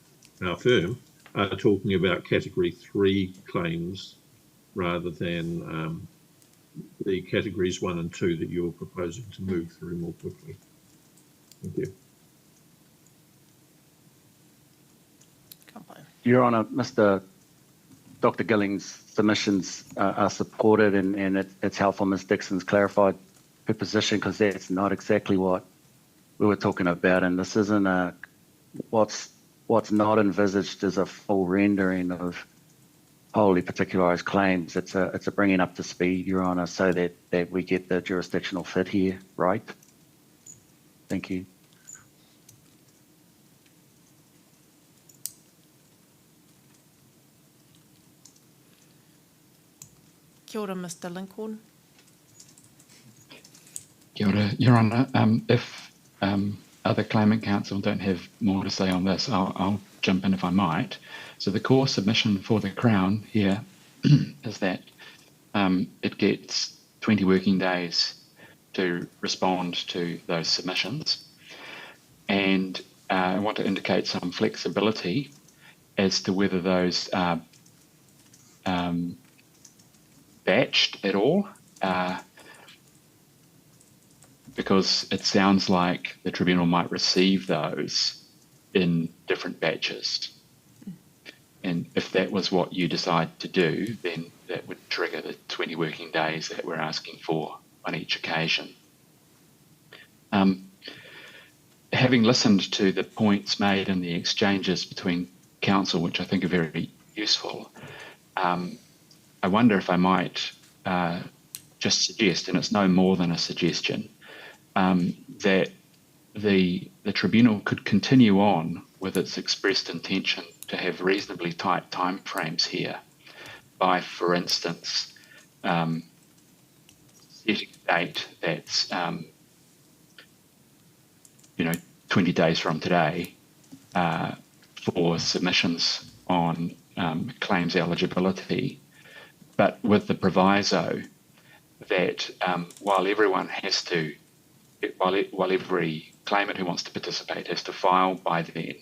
our firm, are talking about category 3 claims rather than the categories 1 and 2 that you're proposing to move through more quickly. Thank you. Your Honour, Dr. Gilling's submissions are supported, and it's helpful Ms. Dixon's clarified her position, because that's not exactly what we were talking about, and this isn't what's not envisaged is a full rendering of wholly particularised claims. It's a bringing up to speed, Your Honour, so that we get the jurisdictional fit here right. Thank you. Kia ora, Mr. Lincoln. Kia ora, Your Honour. If other claimant counsel don't have more to say on this, I'll jump in if I might. So the core submission for the Crown here is that it gets 20 working days to respond to those submissions. And I want to indicate some flexibility as to whether those are batched at all, because it sounds like the tribunal might receive those in different batches. And if that was what you decide to do, then that would trigger the 20 working days that we're asking for on each occasion. Having listened to the points made in the exchanges between counsel, which I think are very useful, I wonder if I might just suggest, and it's no more than a suggestion, that the tribunal could continue on with its expressed intention to have reasonably tight time frames here by, for instance, setting a date that's 20 days from today for submissions on claims eligibility, but with the proviso that while every claimant who wants to participate has to file by then,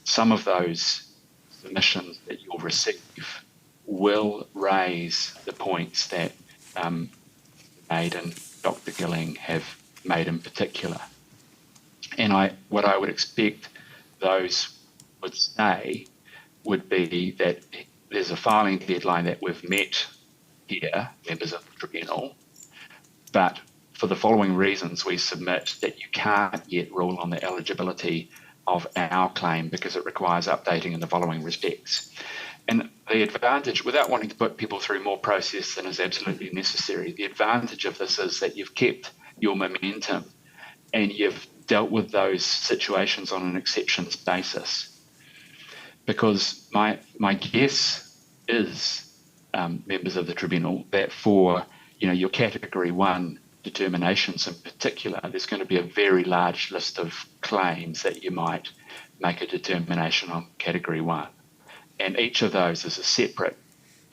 some of those submissions that you'll receive will raise the points that Aid and Dr. Gilling have made in particular. And what I would expect those would say would be that there's a filing deadline that we've met here, members of the tribunal, but for the following reasons we submit that you can't yet rule on the eligibility of our claim because it requires updating in the following respects. And the advantage, without wanting to put people through more process than is absolutely necessary, the advantage of this is that you've kept your momentum and you've dealt with those situations on an exceptions basis. Because my guess is, members of the tribunal, that for your category 1 determinations in particular, there's going to be a very large list of claims that you might make a determination on category 1. And each of those is a separate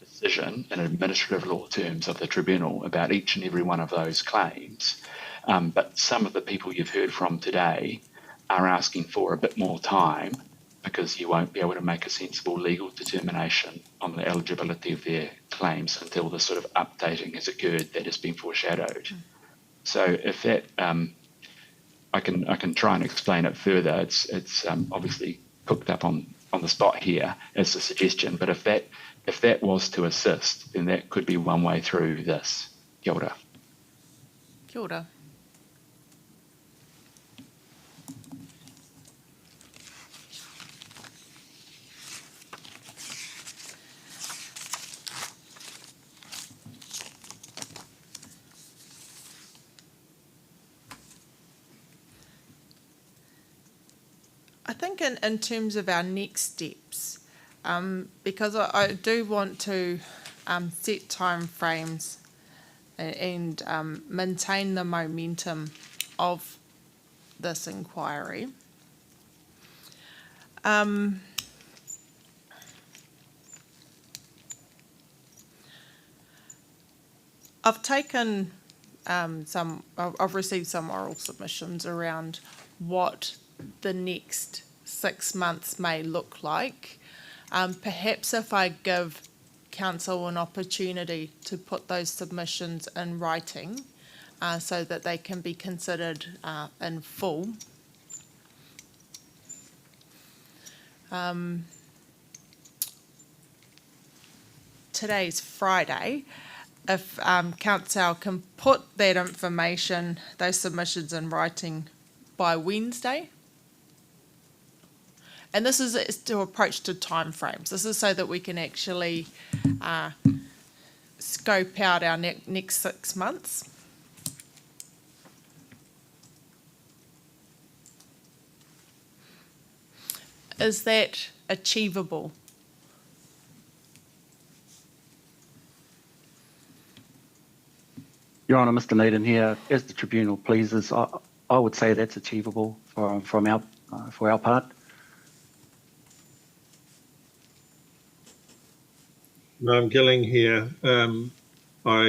decision in administrative law terms of the tribunal about each and every one of those claims. But some of the people you've heard from today are asking for a bit more time because you won't be able to make a sensible legal determination on the eligibility of their claims until the sort of updating has occurred that has been foreshadowed. So if that, I can try and explain it further. It's obviously cooked up on the spot here as a suggestion, but if that was to assist, then that could be one way through this. Kia ora. Kia ora. I think in terms of our next steps, because I do want to set time frames and maintain the momentum of this inquiry. I've taken I've received some oral submissions around what the next 6 months may look like. Perhaps if I give council an opportunity to put those submissions in writing so that they can be considered in full. Today's Friday. If council can put that information, those submissions in writing by Wednesday. And this is to approach to timeframes. This is so that we can actually scope out our next 6 months. Is that achievable? Your Honour, Mr. Naden here. As the tribunal pleases, I would say that's achievable for our part. I'm Gilling here. I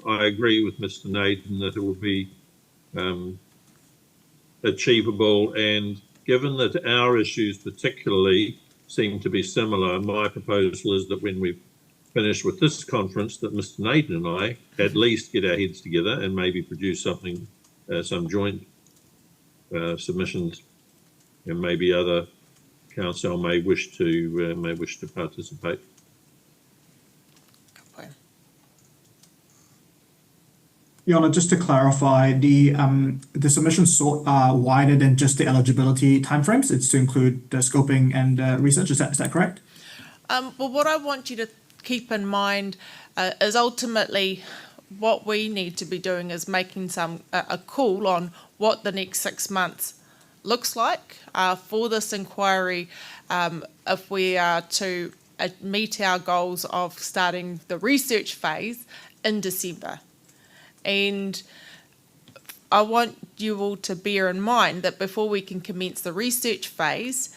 agree with Mr. Naden that it will be achievable, and given that our issues particularly seem to be similar, my proposal is that when we've finished with this conference, that Mr. Naden and I at least get our heads together and maybe produce something, some joint submissions, and maybe other council may wish to participate. Your Honour, just to clarify, the submissions sought are wider than just the eligibility timeframes. It's to include the scoping and research. Is that correct? Well, what I want you to keep in mind is ultimately what we need to be doing is making a call on what the next 6 months looks like for this inquiry if we are to meet our goals of starting the research phase in December. And I want you all to bear in mind that before we can commence the research phase,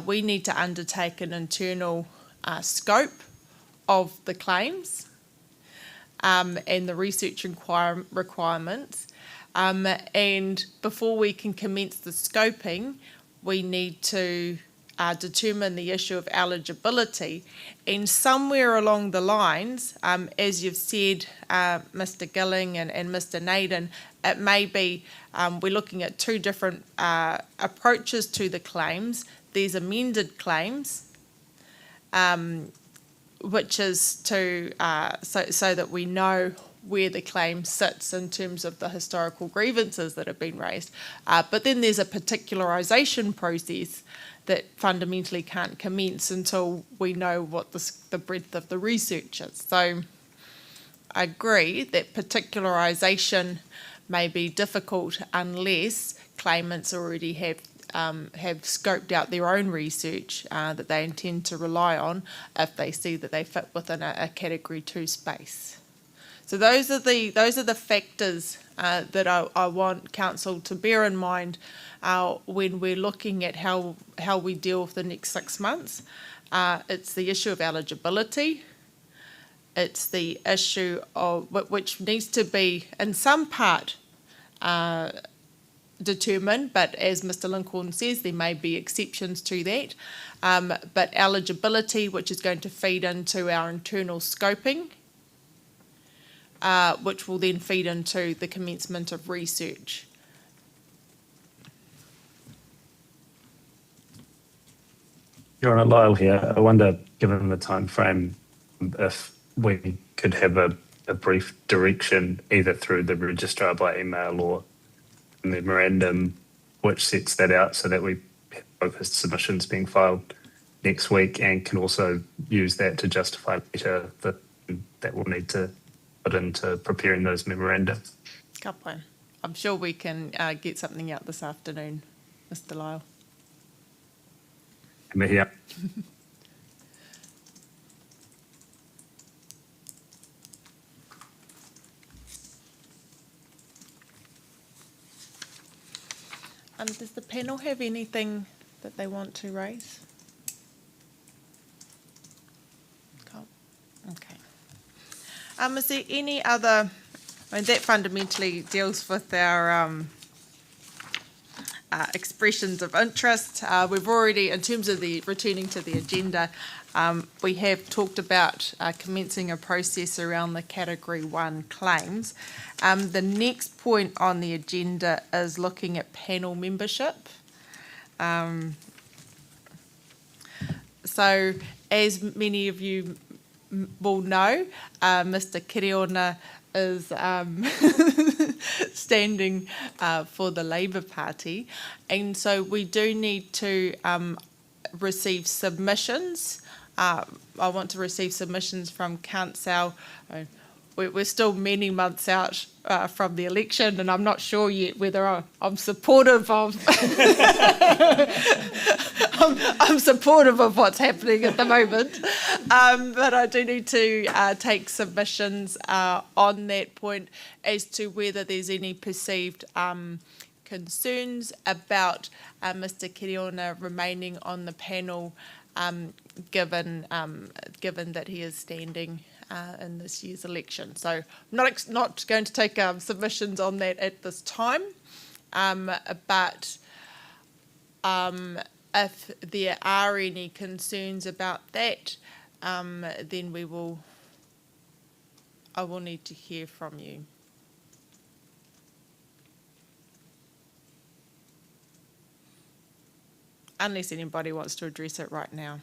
we need to undertake an internal scope of the claims and the research requirements. And before we can commence the scoping, we need to determine the issue of eligibility. And somewhere along the lines, as you've said, Mr. Gilling and Mr. Naden, it may be we're looking at two different approaches to the claims. There's amended claims, which is to so that we know where the claim sits in terms of the historical grievances that have been raised. But then there's a particularisation process that fundamentally can't commence until we know what the breadth of the research is. So I agree that particularisation may be difficult unless claimants already have scoped out their own research that they intend to rely on if they see that they fit within a Category 2 space. So those are the factors that I want Council to bear in mind when we're looking at how we deal with the next 6 months. It's the issue of eligibility. It's the issue of which needs to be in some part determined, but as Mr. Lincoln says, there may be exceptions to that. But eligibility, which is going to feed into our internal scoping, which will then feed into the commencement of research. Your Honour, Lyle here. I wonder, given the time frame, if we could have a brief direction either through the registrar by email or a memorandum which sets that out so that we have both submissions being filed next week and can also use that to justify later that we'll need to put into preparing those memoranda. Kaplan. I'm sure we can get something out this afternoon, Mr. Lyle. I'm here. Does the panel have anything that they want to raise? Okay. Is there any other, that fundamentally deals with our expressions of interest. We've already, in terms of the returning to the agenda, we have talked about commencing a process around the Category 1 claims. The next point on the agenda is looking at panel membership. So, as many of you will know, Mr. Kiriona is standing for the Labour Party, and so we do need to receive submissions. I want to receive submissions from Council. We're still many months out from the election, and I'm not sure yet whether I'm supportive of I'm supportive of what's happening at the moment, but I do need to take submissions on that point as to whether there's any perceived concerns about Mr. Kiriona remaining on the panel, given that he is standing in this year's election. So I'm not going to take submissions on that at this time, but if there are any concerns about that, then I will need to hear from you. Unless anybody wants to address it right now.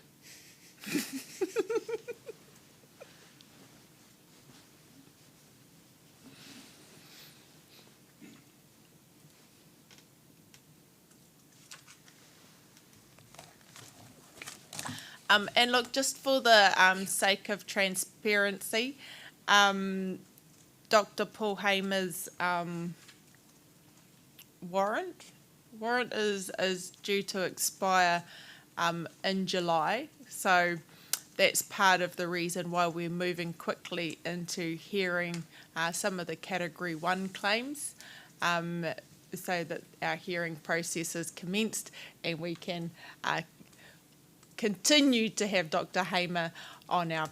And look, just for the sake of transparency, Dr. Paul Hamer's warrant warrant is due to expire in July, so that's part of the reason why we're moving quickly into hearing some of the Category 1 claims, so that our hearing process is commenced and we can continue to have Dr. Hamer on our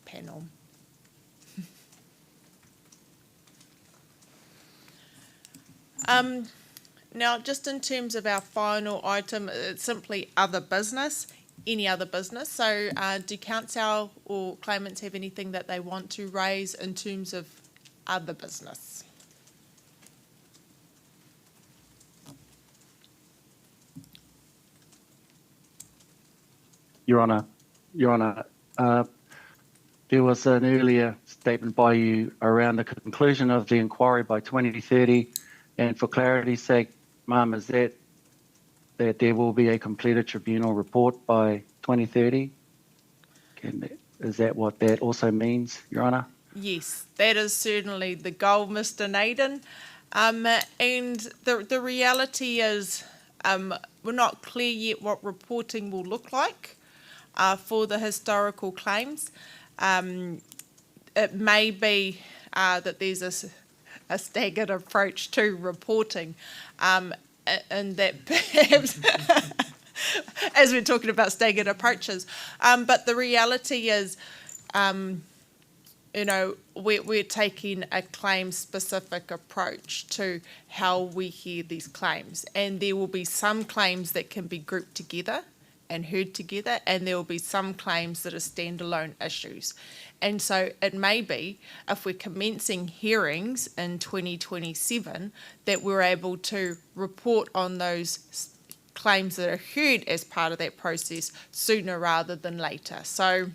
panel. Now, just in terms of our final item, it's simply other business, any other business. So do council or claimants have anything that they want to raise in terms of other business? Your Honour, there was an earlier statement by you around the conclusion of the inquiry by 2030, and for clarity's sake, Ma'am, is that there will be a completed tribunal report by 2030? Is that what that also means, Your Honour? Yes, that is certainly the goal, Mr. Naden. And the reality is we're not clear yet what reporting will look like for the historical claims. It may be that there's a staggered approach to reporting, and that perhaps, as we're talking about staggered approaches, but the reality is, we're taking a claim-specific approach to how we hear these claims, and there will be some claims that can be grouped together and heard together, and there will be some claims that are standalone issues. And so it may be, if we're commencing hearings in 2027, that we're able to report on those claims that are heard as part of that process sooner rather than later. So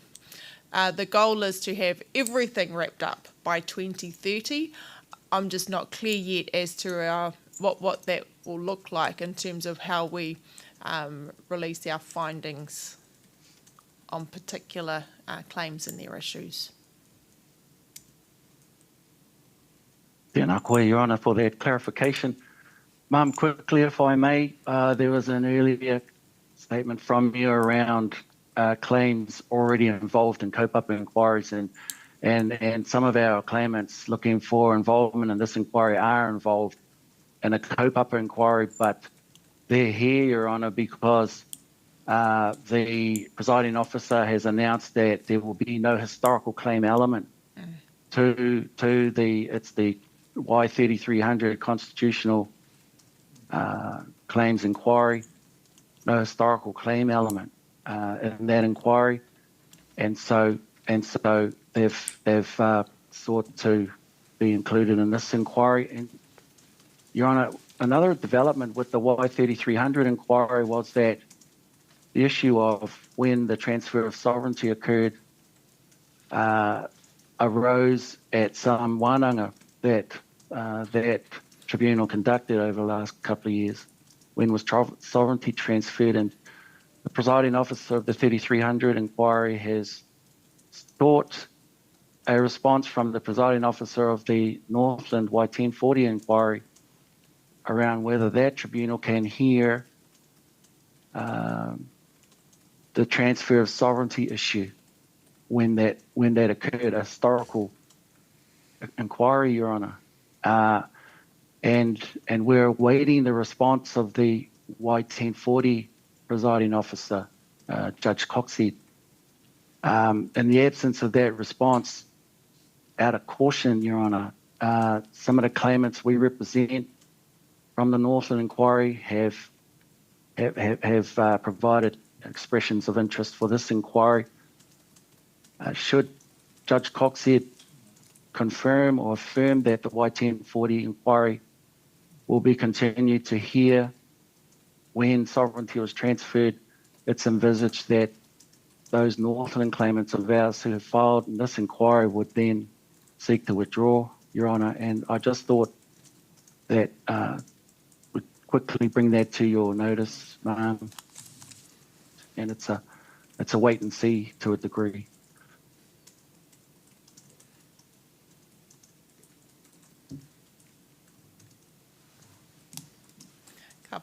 the goal is to have everything wrapped up by 2030. I'm just not clear yet as to what that will look like in terms of how we release our findings on particular claims and their issues. Tēnā koe, Your Honour, for that clarification. Ma'am, quickly, if I may, there was an earlier statement from you around claims already involved in kaupapa inquiries, and some of our claimants looking for involvement in this inquiry are involved in a kaupapa inquiry, but they're here, Your Honour, because the presiding officer has announced that there will be no historical claim element to the Y3300 constitutional claims inquiry, no historical claim element in that inquiry, and so they've sought to be included in this inquiry. And Your Honour, another development with the Y3300 inquiry was that the issue of when the transfer of sovereignty occurred arose at some wānanga that that tribunal conducted over the last couple of years. When was sovereignty transferred? And the presiding officer of the 3300 inquiry has sought a response from the presiding officer of the Northland Y1040 inquiry around whether that tribunal can hear the transfer of sovereignty issue when that occurred, a historical inquiry, Your Honour. And we're awaiting the response of the Y1040 presiding officer, Judge Coxhead. In the absence of that response, out of caution, Your Honour, some of the claimants we represent from the Northland inquiry have provided expressions of interest for this inquiry. Should Judge Coxhead confirm or affirm that the Y1040 inquiry will be continued to hear when sovereignty was transferred, it's envisaged that those Northland claimants of ours who have filed in this inquiry would then seek to withdraw, Your Honour. And I just thought that would quickly bring that to your notice, ma'am. And it's a wait and see to a degree.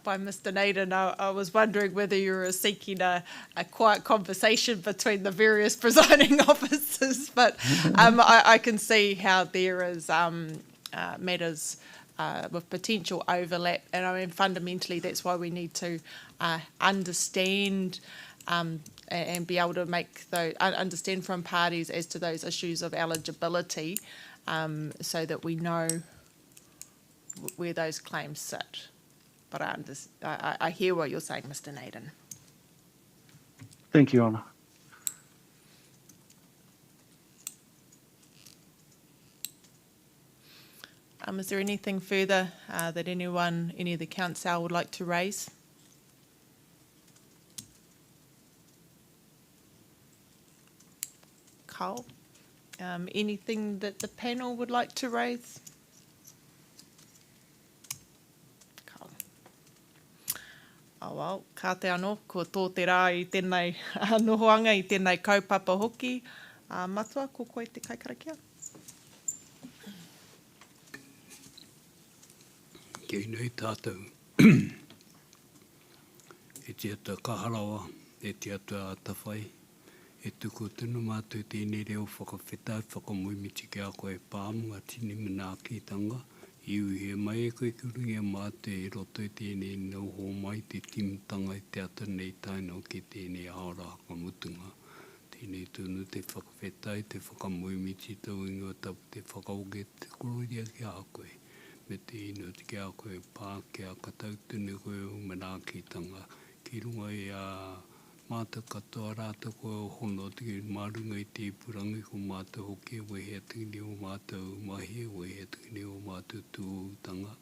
by Mr. Naden. I was wondering whether you were seeking a quiet conversation between the various presiding officers, but I can see how there is matters with potential overlap, and I mean fundamentally that's why we need to understand and be able to make those understand from parties as to those issues of eligibility, so that we know where those claims sit. But I hear what you're saying, Mr. Naden. Thank you, Anna. Is there anything further that any of the council would like to raise? Carl, anything that the panel would like to raise? Carl. Oh well, ka te anō, ko tō te rā I tēnei nohoanga, I tēnei kaupapa hoki. Matua, ko koe te kaikarakia. Kei nei tātou. E te ata kaharawa, e te ata atawhai, e tuku tunu mātou tēnei reo whakawhetai, whakamuimiti ki a koe pāmunga tini mana ki tanga. Iu he mai e koe kurungia mātou e roto i tēnei noho mai te timtanga i te ata nei taino ki tēnei haora hakamutunga. Tēnei tunu te whakawhetai, te whakamuimiti tau ingoa tapu te whakauke te kororia ki a koe. Me te ino te kia koe pā, kia katau tunu koe o manaakitanga. Ki runga I a mātou katoa rāta koe o hono te marunga I te ipurangi ko mātou hoki, wehea tingini o mātou mahi, wehea tingini o mātou tūtanga.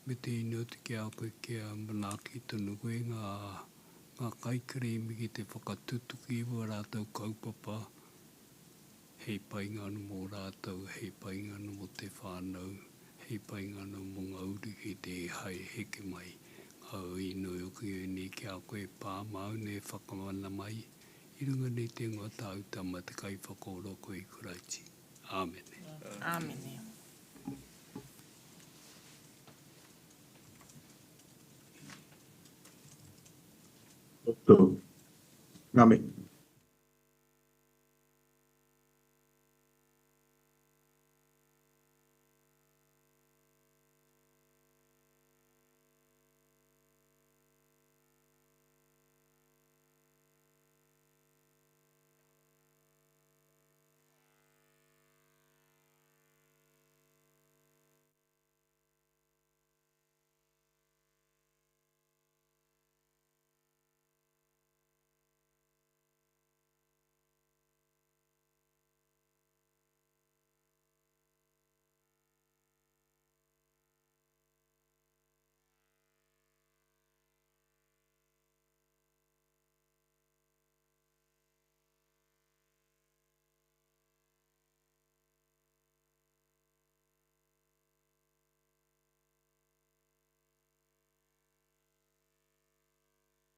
Me te ino te kia koe kia manaaki tunu koe ngā kaikarimi ki te whakatutuki wa rātou kaupapa. Hei paingana mō rātou, hei paingana mō te whānau, hei paingana mō ngauri ki te hai heke mai. Ngau ino o ki ni kia koe pāmau ne whakamana mai. I runga ni te ngā tāu tama te kai whakoro koe I kuraiti. Āmene. Āmene. Ngā me.